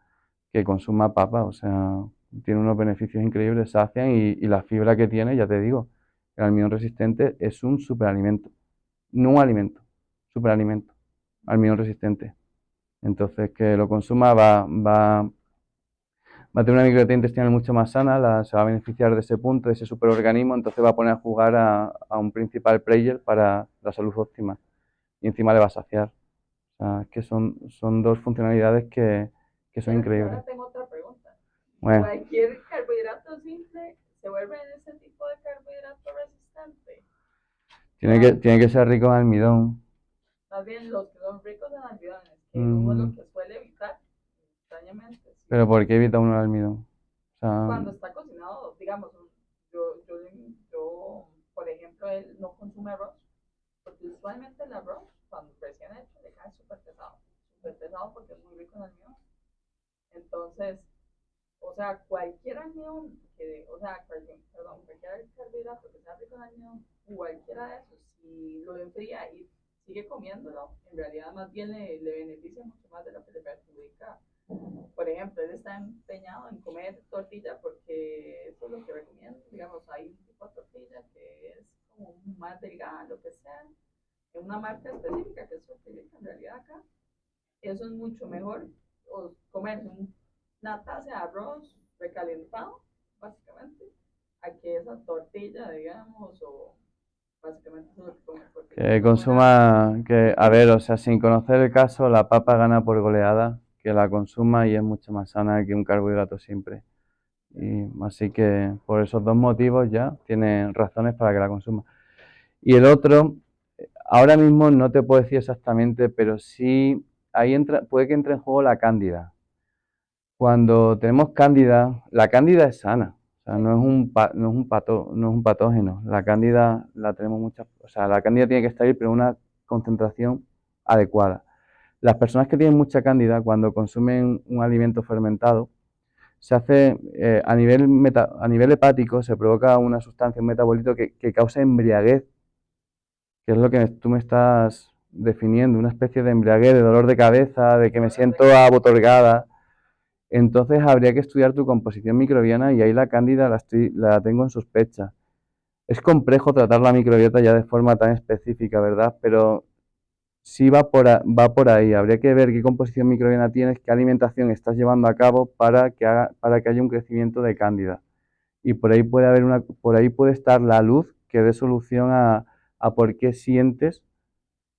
que consuma papa, o sea, tiene unos beneficios increíbles, sacian y la fibra que tiene, ya te digo, el almidón resistente es un superalimento, no un alimento, superalimento, almidón resistente. Entonces, que lo consuma va a tener una microbiota intestinal mucho más sana, se va a beneficiar de ese punto, de ese superorganismo, entonces va a poner a jugar a un principal player para la salud óptima y encima le va a saciar. O sea, es que son dos funcionalidades que son Ahora increíbles. tengo otra pregunta. Bueno, ¿Cualquier carbohidrato simple se vuelve en ese tipo de carbohidrato resistente? tiene que ser rico en almidón. Más bien los que son ricos en almidones, que uno lo Ujú. que suele evitar, extrañamente, Pero sí, ¿por qué evita uno el almidón? O sea, cuando está cocinado, digamos, yo, por ejemplo, él no consume arroz, porque usualmente el arroz, cuando recién hecho, le cae súper pesado porque es muy rico en almidón. Entonces, o sea, cualquier almidón, cualquier carbohidrato que sea rico en almidón, cualquiera de esos, si lo enfría y sigue comiéndolo, en realidad más bien le beneficia mucho más de lo que le perjudica. Por ejemplo, él está empeñado en comer tortilla porque eso es lo que recomiendo. Digamos, hay un tipo de tortilla que es como más delgada, lo que sea, en una marca específica que es Sofilica, en realidad acá, eso es mucho mejor, o comerse una taza de arroz recalentado, básicamente, a que esa tortilla, digamos, o básicamente eso es lo que comen, porque Que no era, consuma, que, a ver, o sea, sin conocer el caso, la papa gana por goleada, que la consuma y es mucho más sana que un carbohidrato siempre. Y así que por esos dos motivos ya tienen razones para que la consuma. Y el otro, ahora mismo no te puedo decir exactamente, pero sí ahí entra, puede que entre en juego la cándida. Cuando tenemos cándida, la cándida es sana, o sea, no es un patógeno. La cándida la tenemos muchas, o sea, la cándida tiene que estar ahí, pero en una concentración adecuada. Las personas que tienen mucha cándida, cuando consumen un alimento fermentado, se hace a nivel hepático, se provoca una sustancia, un metabolito que causa embriaguez, que es lo que tú me estás definiendo, una especie de embriaguez, de dolor de cabeza, de que me siento abotorgada. Entonces habría que estudiar tu composición microbiana y ahí la cándida la tengo en sospecha. Es complejo tratar la microbiota ya de forma tan específica, ¿verdad? Pero sí va por ahí. Habría que ver qué composición microbiana tienes, qué alimentación estás llevando a cabo para que haya un crecimiento de cándida. Y por ahí por ahí puede estar la luz que dé solución a por qué sientes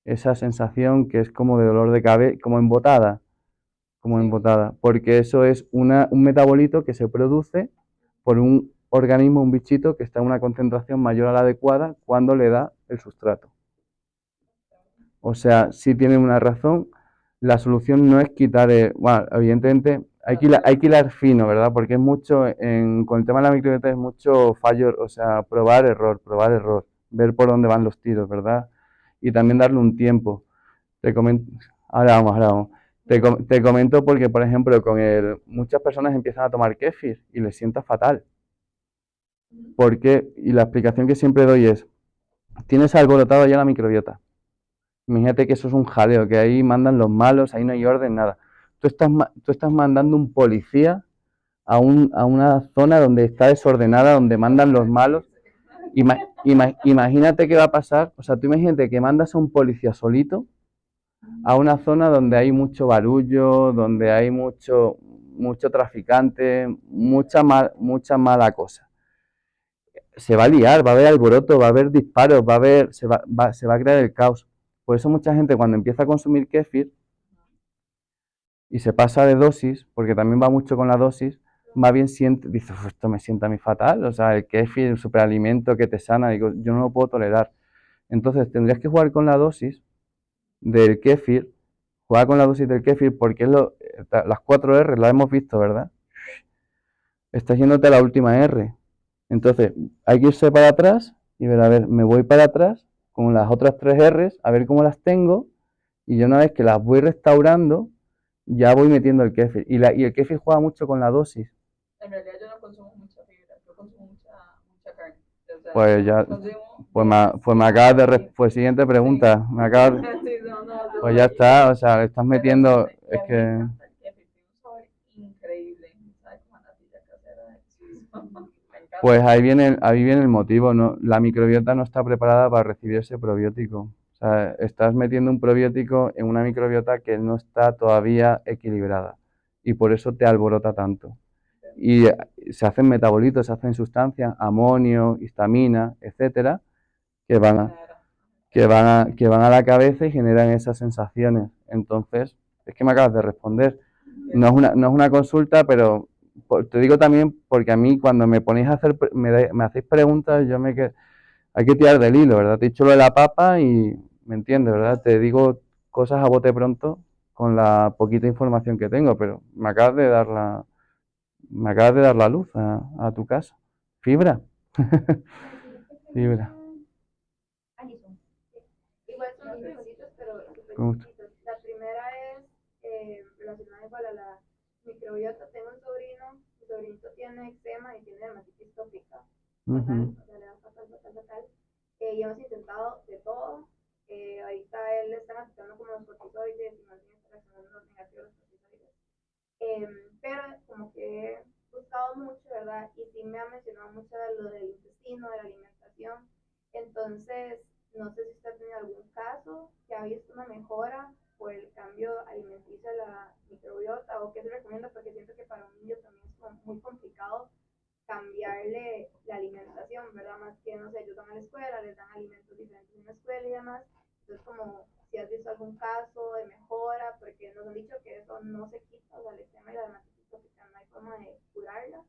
esa sensación que es como de dolor de cabeza, como sí, embotada, porque eso es un metabolito que se produce por un organismo, un bichito que está en una concentración mayor a la adecuada cuando le da el sustrato. O sea, sí tienen una razón, la solución no es quitar, bueno, evidentemente hay que hilar fino, ¿verdad? Porque es mucho, con el tema de la microbiota es mucho fallo, o sea, probar, error, ver por dónde van los tiros, ¿verdad? Y también darle un tiempo. Te comento, ahora vamos. Te comento porque, por ejemplo, muchas personas empiezan a tomar kéfir y les sienta fatal. Porque, y la explicación que siempre doy es, tienes alborotado ya la microbiota. Imagínate que eso es un jaleo, que ahí mandan los malos, ahí no hay orden, nada. Tú estás mandando un policía a una zona donde está desordenada, donde mandan los malos. Imagínate qué va a pasar. O sea, tú imagínate que mandas a un policía solito a una zona donde hay mucho barullo, donde hay mucho traficante, mucha mala cosa. Se va a liar, va a haber alboroto, va a haber disparos, se va a crear el caos. Por eso mucha gente cuando empieza a consumir kéfir y se pasa de dosis, porque también va mucho con la dosis, más bien dice, esto me sienta a mí fatal, o sea, el kéfir, el superalimento que te sana, digo, yo no lo puedo tolerar. Entonces tendrías que jugar con la dosis del kéfir, juega con la dosis del kéfir porque las 4 R las hemos visto, ¿verdad? Estás yéndote a la última R. Entonces, hay que irse para atrás y ver, a ver, me voy para atrás con las otras 3 R's, a ver cómo las tengo, y yo una vez que las voy restaurando, ya voy metiendo el kéfir. Y el kéfir juega mucho con la dosis. en realidad yo no consumo mucha fibra, yo consumo mucha carne, o sea, Pues ya, consumo pues me acabas demasiada pues fibra. siguiente Sí, pregunta, sí, no, no, yo pues ya soy, está, o sea, le estás pero sí, metiendo, y es a mí me que encanta el kefir, tiene un sabor increíble, sabe como a natilla casera delicioso. Me pues encanta. ahí viene el motivo, ¿no? La microbiota no está preparada para recibir ese probiótico. O sea, estás metiendo un probiótico en una microbiota que no está todavía equilibrada y por eso te alborota tanto. Y se hacen metabolitos, se hacen sustancias, amonio, histamina, etcétera, que van a, Claro. que van a la cabeza y generan esas sensaciones. Entonces, es que me acabas de responder. No es una consulta, pero te digo también porque a mí cuando me ponéis a hacer, me hacéis preguntas, hay que tirar del hilo, ¿verdad? Te he dicho lo de la papa y me entiendes, ¿verdad? Te digo cosas a bote pronto con la poquita información que tengo, pero me acabas de dar la luz a tu caso. Fibra, fibra. Alison. Igual son dos preguntitas, pero súper Con gusto. chiquitas. La primera es relacionada igual a la microbiota. Tengo un sobrino, mi sobrinito tiene eczema y tiene dermatitis tópica. Fatal, Ujú, o sea, le da fatal, fatal, fatal. Y hemos intentado de todo. Ahorita él le están aplicando como los corticoides y más bien está reaccionando los negativos los corticoides. Pero como que he buscado mucho, ¿verdad? Y sí me ha mencionado mucho de lo del intestino, de la alimentación. Entonces, no sé si usted ha tenido algún caso mejora por el cambio alimenticio de la microbiota o qué se recomienda, porque siento que para un niño también es como muy complicado cambiarle la alimentación, ¿verdad? Más que, no sé, ellos van a la escuela, les dan alimentos diferentes en la escuela y demás. Entonces, como si has visto algún caso de mejora, porque nos han dicho que eso no se quita, o sea, el eczema y la dermatitis tópica no hay forma de curarla,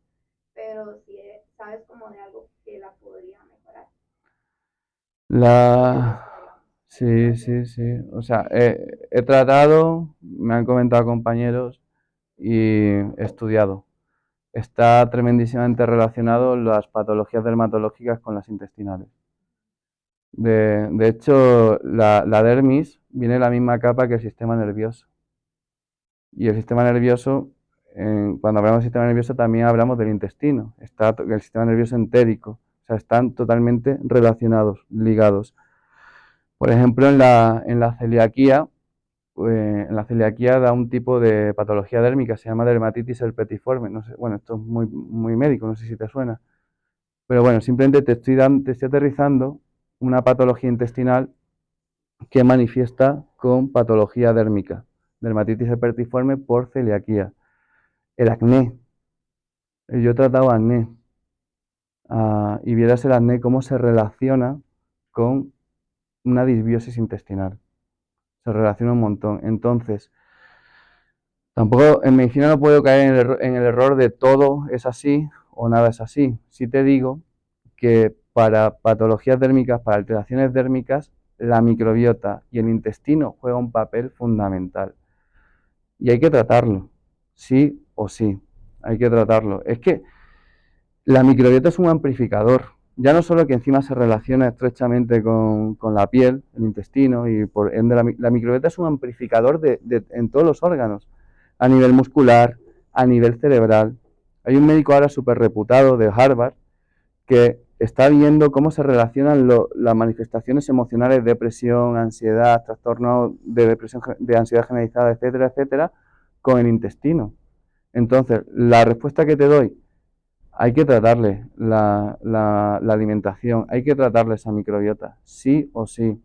pero si sabes como de algo que la podría mejorar. Sí, sí, sí. O sea, he tratado, me han comentado compañeros y he estudiado. Está tremendísimamente relacionado las patologías dermatológicas con las intestinales. De hecho, la dermis viene en la misma capa que el sistema nervioso. Y el sistema nervioso, cuando hablamos del sistema nervioso también hablamos del intestino. Está el sistema nervioso entérico. O sea, están totalmente relacionados, ligados. Por ejemplo, en la celiaquía, da un tipo de patología dérmica, se llama dermatitis herpetiforme. No sé, bueno, esto es muy, muy médico, no sé si te suena. Pero bueno, simplemente te estoy aterrizando una patología intestinal que manifiesta con patología dérmica, dermatitis herpetiforme por celiaquía. El acné. Yo he tratado acné. Y vieras el acné cómo se relaciona con una disbiosis intestinal. Se relaciona un montón. Entonces, tampoco en medicina no puedo caer en el error de todo es así o nada es así. Sí te digo que para patologías dérmicas, para alteraciones dérmicas, la microbiota y el intestino juegan un papel fundamental. Y hay que tratarlo, sí o sí, hay que tratarlo. Es que la microbiota es un amplificador, ya no solo que encima se relaciona estrechamente con la piel, el intestino, y por ende la microbiota es un amplificador en todos los órganos, a nivel muscular, a nivel cerebral. Hay un médico ahora súper reputado de Harvard que está viendo cómo se relacionan las manifestaciones emocionales, depresión, ansiedad, trastorno de depresión, de ansiedad generalizada, etcétera, etcétera, con el intestino. Entonces, la respuesta que te doy, hay que tratarle la alimentación, hay que tratarle esa microbiota, sí o sí.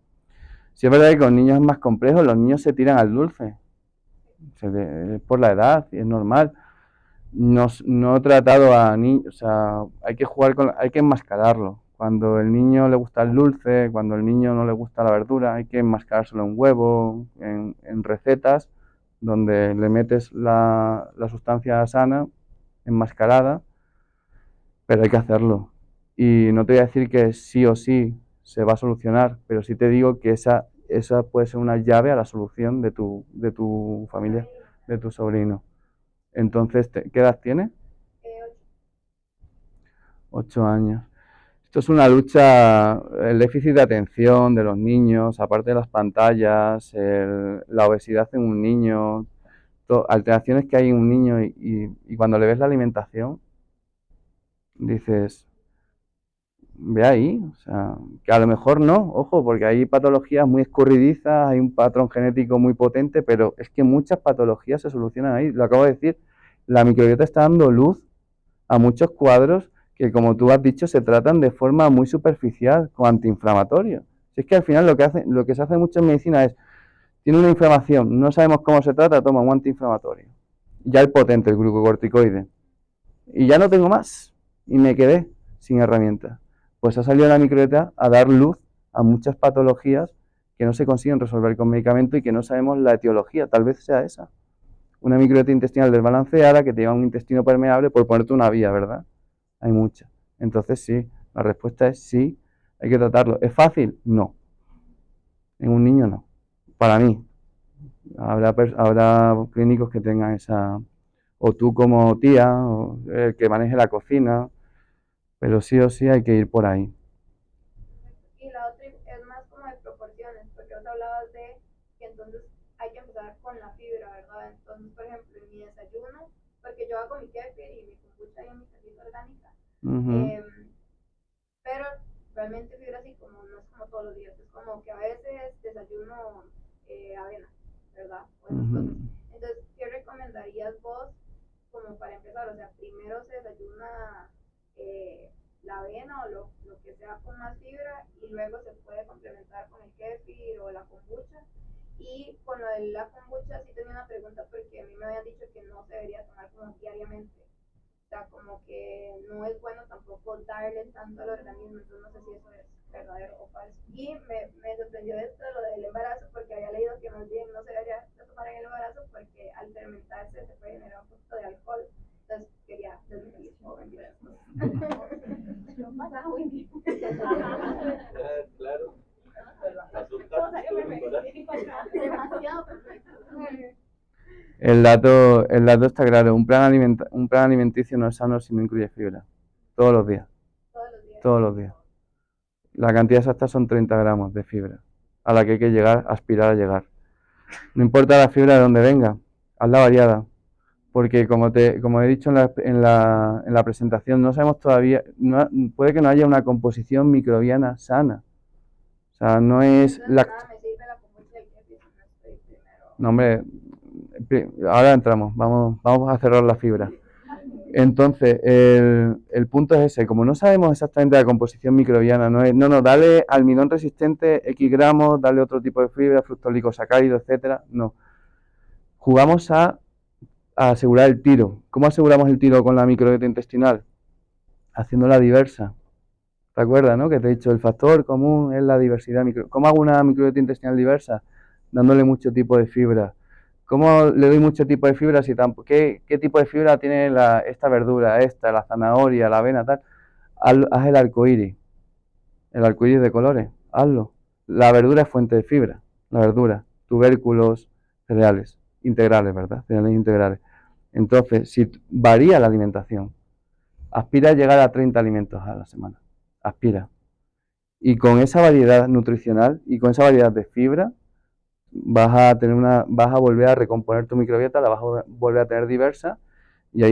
Si es verdad que con niños es más complejo, los niños se tiran al dulce, es por la edad, y es normal. No he tratado a niños, o sea, hay que hay que enmascararlo. Cuando el niño le gusta el dulce, cuando el niño no le gusta la verdura, hay que enmascarárselo en huevo, en recetas, donde le metes la sustancia sana, enmascarada, pero hay que hacerlo. Y no te voy a decir que sí o sí se va a solucionar, pero sí te digo que esa puede ser una llave a la solución de tu familia, de tu sobrino. Entonces, ¿qué edad tiene? 8 años. Esto es una lucha, el déficit de atención de los niños, aparte de las pantallas, la obesidad en un niño, alteraciones que hay en un niño y cuando le ves la alimentación, dices, ve ahí, o sea, que a lo mejor no, ojo, porque hay patologías muy escurridizas, hay un patrón genético muy potente, pero es que muchas patologías se solucionan ahí. Lo acabo de decir, la microbiota está dando luz a muchos cuadros que, como tú has dicho, se tratan de forma muy superficial, con antiinflamatorios. Si es que al final lo que se hace mucho en medicina es, tiene una inflamación, no sabemos cómo se trata, toma un antiinflamatorio. Ya el potente, el glucocorticoide. Y ya no tengo más. Y me quedé sin herramientas. Pues ha salido la microbiota a dar luz a muchas patologías que no se consiguen resolver con medicamento y que no sabemos la etiología. Tal vez sea esa. Una microbiota intestinal desbalanceada que te lleva a un intestino permeable, por ponerte una vía, ¿verdad? Hay muchas. Entonces sí, la respuesta es sí, hay que tratarlo. ¿Es fácil? No. En un niño no. Para mí. Habrá clínicos que tengan esa, o tú como tía, o el que maneje la cocina, pero sí o sí hay que ir por ahí. Y la otra es más como de proporciones, porque vos hablabas de que entonces hay que empezar con la fibra, ¿verdad? Entonces, por ejemplo, en mi desayuno, porque yo hago mi kefir y mi kombucha y mi cajita orgánica, pero realmente fibra así como no es como todos los días, es como que a veces desayuno avena, ¿verdad? Entonces, ¿qué recomendarías vos como para empezar? O sea, primero se desayuna la avena o lo que sea con más fibra y luego se puede complementar con el kefir o la kombucha. Y no es bueno tampoco darle tanto al organismo, entonces no sé si eso es verdadero o falso. Y me sorprendió esto, lo del embarazo, porque había leído que más bien no se debería de tomar en el embarazo porque al fermentarse se puede generar un poquito de alcohol. Entonces quería desmentir o mentir esto. Claro. Demasiado perfecto. El dato está claro, un plan alimenticio no es sano si no incluye fibra. Todos los días. Todos los días. Todos los días. La cantidad exacta son 30 gramos de fibra, a la que hay que llegar, aspirar a llegar. No importa la fibra de donde venga, hazla variada. Porque como he dicho en la presentación, no sabemos todavía, puede que no haya una composición microbiana sana. O sea, no es Entonces, me sirve la kombucha y kefir si no estoy primero. No, hombre, ahora entramos, vamos a cerrar la fibra. Entonces, el punto es ese, como no sabemos exactamente la composición microbiana, no, dale almidón resistente X gramos, dale otro tipo de fibra, fructoligosacárido, etcétera, no. Jugamos a asegurar el tiro. ¿Cómo aseguramos el tiro con la microbiota intestinal? Haciéndola diversa. ¿Te acuerdas, no? Que te he dicho, el factor común es la diversidad microbiana. ¿Cómo hago una microbiota intestinal diversa? Dándole mucho tipo de fibra. ¿Cómo le doy mucho tipo de fibra? ¿Qué tipo de fibra tiene esta verdura, la zanahoria, la avena, tal? Haz el arcoíris de colores, hazlo. La verdura es fuente de fibra, la verdura, tubérculos, cereales integrales, ¿verdad? Cereales integrales. Entonces, si varía la alimentación, aspira a llegar a 30 alimentos a la semana, aspira. Y con esa variedad nutricional y con esa variedad de fibra, vas a volver a recomponer tu microbiota, la vas a volver a tener diversa, y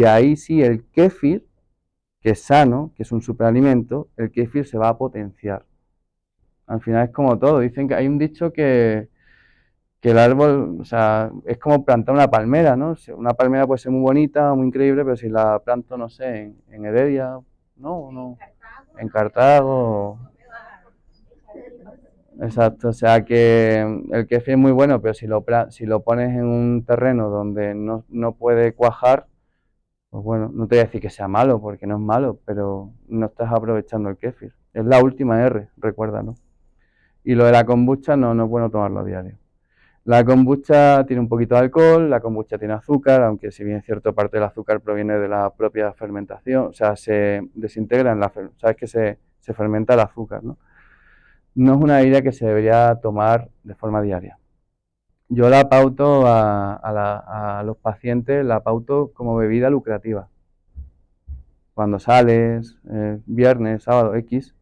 ahí sí el kéfir, que es sano, que es un superalimento, el kéfir se va a potenciar. Al final es como todo, dicen que hay un dicho que el árbol, o sea, es como plantar una palmera, ¿no? Una palmera puede ser muy bonita, muy increíble, pero si la planto, no sé, en Heredia, no, en Cartago. Exacto, o sea que el kéfir es muy bueno, pero si lo pones en un terreno donde no puede cuajar, pues bueno, no te voy a decir que sea malo, porque no es malo, pero no estás aprovechando el kéfir. Es la última R, recuerda, ¿no? Y lo de la kombucha no es bueno tomarlo a diario. La kombucha tiene un poquito de alcohol, la kombucha tiene azúcar, aunque si bien es cierto, parte del azúcar proviene de la propia fermentación, o sea, se desintegra sabes que se fermenta el azúcar, ¿no? No es una bebida que se debería tomar de forma diaria. Yo la pauto a los pacientes, la pauto como bebida lucrativa. Cuando sales, viernes, sábado, X,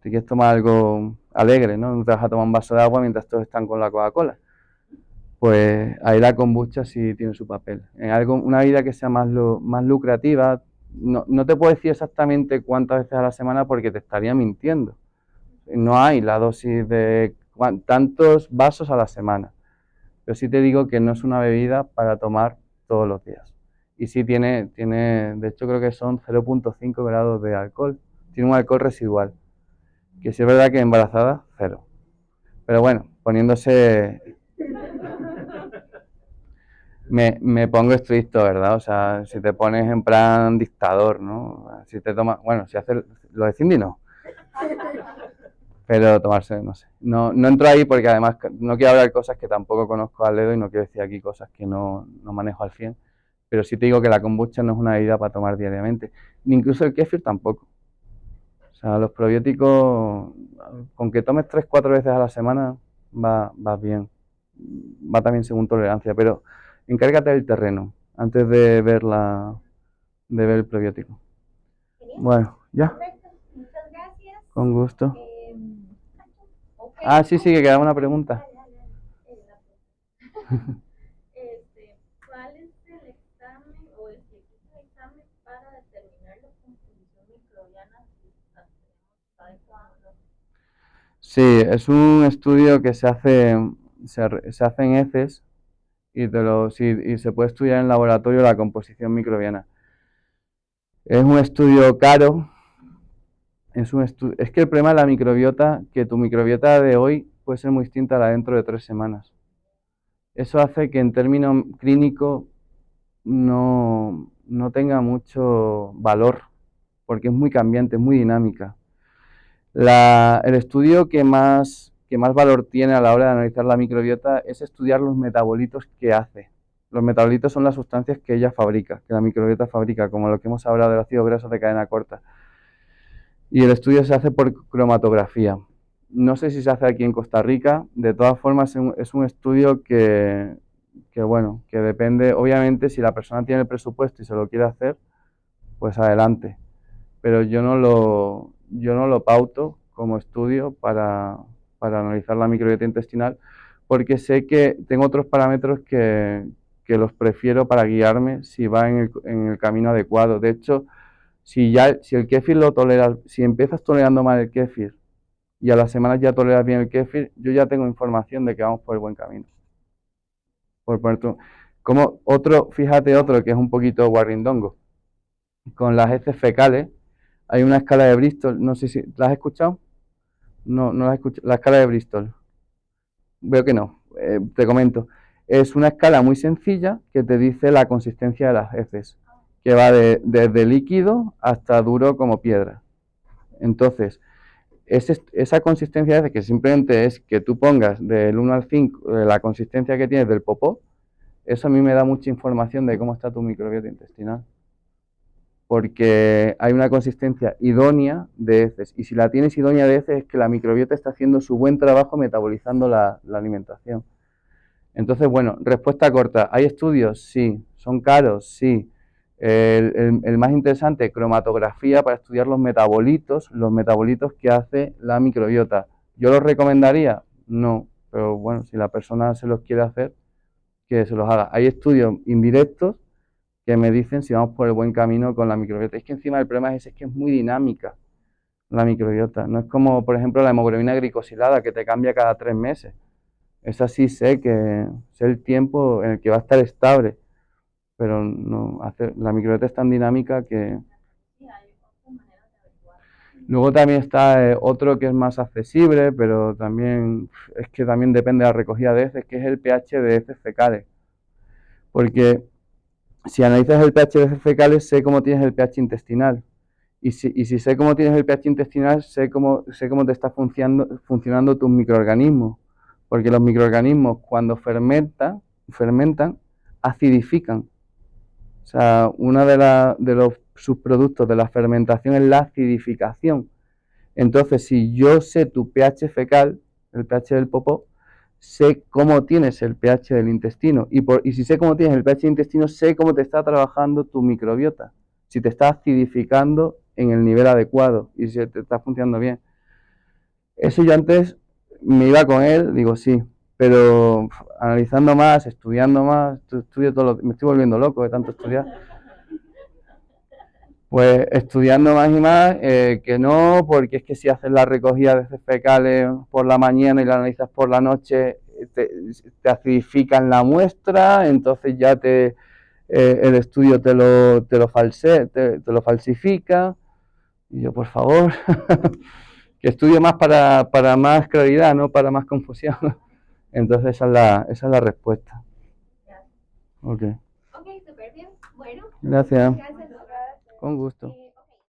te quieres tomar algo alegre, ¿no? No te vas a tomar un vaso de agua mientras todos están con la Coca-Cola. Pues ahí la kombucha sí tiene su papel. En una bebida que sea más lucrativa, no te puedo decir exactamente cuántas veces a la semana porque te estaría mintiendo. No hay la dosis de tantos vasos a la semana. Pero sí te digo que no es una bebida para tomar todos los días. Y sí tiene, de hecho creo que son 0,5 grados de alcohol. Tiene un alcohol residual. Que sí es verdad que embarazada, 0. Pero bueno, poniéndose... Me pongo estricto, ¿verdad? O sea, si te pones en plan dictador, ¿no? Si te tomas... Bueno, si haces lo de Cindy, no. Pero tomarse, no sé. No entro ahí porque además no quiero hablar cosas que tampoco conozco al dedo y no quiero decir aquí cosas que no manejo al 100. Pero sí te digo que la kombucha no es una bebida para tomar diariamente. Ni incluso el kéfir tampoco. O sea, los probióticos, con que tomes 3-4 veces a la semana, va bien. Va también según tolerancia, pero encárgate del terreno antes de ver el probiótico. Bueno, ya. Perfecto, muchas gracias. Con gusto. Okay. Ah, sí, que quedaba una pregunta. ¿Cuál es el examen o el examen para determinar la composición microbiana si está adecuada o no? Sí, es un estudio que se hace en heces y se puede estudiar en laboratorio la composición microbiana. Es un estudio caro. Es que el problema de la microbiota, que tu microbiota de hoy puede ser muy distinta a la dentro de 3 semanas. Eso hace que en términos clínicos no tenga mucho valor porque es muy cambiante, es muy dinámica. El estudio que más valor tiene a la hora de analizar la microbiota es estudiar los metabolitos que hace. Los metabolitos son las sustancias que ella fabrica, que la microbiota fabrica, como lo que hemos hablado del ácido graso de cadena corta. Y el estudio se hace por cromatografía. No sé si se hace aquí en Costa Rica, de todas formas es un estudio que depende, obviamente, si la persona tiene el presupuesto y se lo quiere hacer, pues adelante. Pero yo no lo pauto como estudio para analizar la microbiota intestinal, porque sé que tengo otros parámetros que los prefiero para guiarme si va en el camino adecuado. De hecho, si el kéfir lo toleras, si empiezas tolerando mal el kéfir y a las semanas ya toleras bien el kéfir, yo ya tengo información de que vamos por el buen camino. Fíjate otro que es un poquito guarrindongo. Con las heces fecales, hay una escala de Bristol, no sé si, ¿la has escuchado? No la has escuchado, la escala de Bristol. Veo que no, te comento. Es una escala muy sencilla que te dice la consistencia de las heces, que va desde líquido hasta duro como piedra. Entonces, esa consistencia de heces, que simplemente es que tú pongas del 1 al 5 la consistencia que tienes del popó, eso a mí me da mucha información de cómo está tu microbiota intestinal. Porque hay una consistencia idónea de heces. Y si la tienes idónea de heces es que la microbiota está haciendo su buen trabajo metabolizando la alimentación. Entonces, bueno, respuesta corta. ¿Hay estudios? Sí. ¿Son caros? Sí. El más interesante, cromatografía para estudiar los metabolitos que hace la microbiota. ¿Yo los recomendaría? No. Pero bueno, si la persona se los quiere hacer, que se los haga. Hay estudios indirectos que me dicen si vamos por el buen camino con la microbiota. Es que encima el problema es que es muy dinámica la microbiota. No es como, por ejemplo, la hemoglobina glicosilada que te cambia cada 3 meses. Esa sí sé el tiempo en el que va a estar estable, pero no la microbiota es tan dinámica que... Luego también está otro que es más accesible, pero también es que también depende de la recogida de heces, que es el pH de heces fecales. Porque si analizas el pH de heces fecales, sé cómo tienes el pH intestinal. Y si sé cómo tienes el pH intestinal, sé cómo te está funcionando tus microorganismos. Porque los microorganismos, cuando fermentan, acidifican. O sea, uno de los subproductos de la fermentación es la acidificación. Entonces, si yo sé tu pH fecal, el pH del popó, sé cómo tienes el pH del intestino. Y si sé cómo tienes el pH del intestino, sé cómo te está trabajando tu microbiota. Si te está acidificando en el nivel adecuado y si te está funcionando bien. Eso yo antes me iba con él, digo sí, pero analizando más, estudiando más, me estoy volviendo loco de tanto estudiar. Pues estudiando más y más, que no, porque es que si haces la recogida de heces fecales por la mañana y la analizas por la noche, te acidifican la muestra, entonces ya el estudio te lo falsifica. Y yo, por favor, que estudie más para más claridad, no para más confusión. Entonces esa es la respuesta. Ok. Ok, súper bien. Bueno. Gracias. Gracias. Con gusto.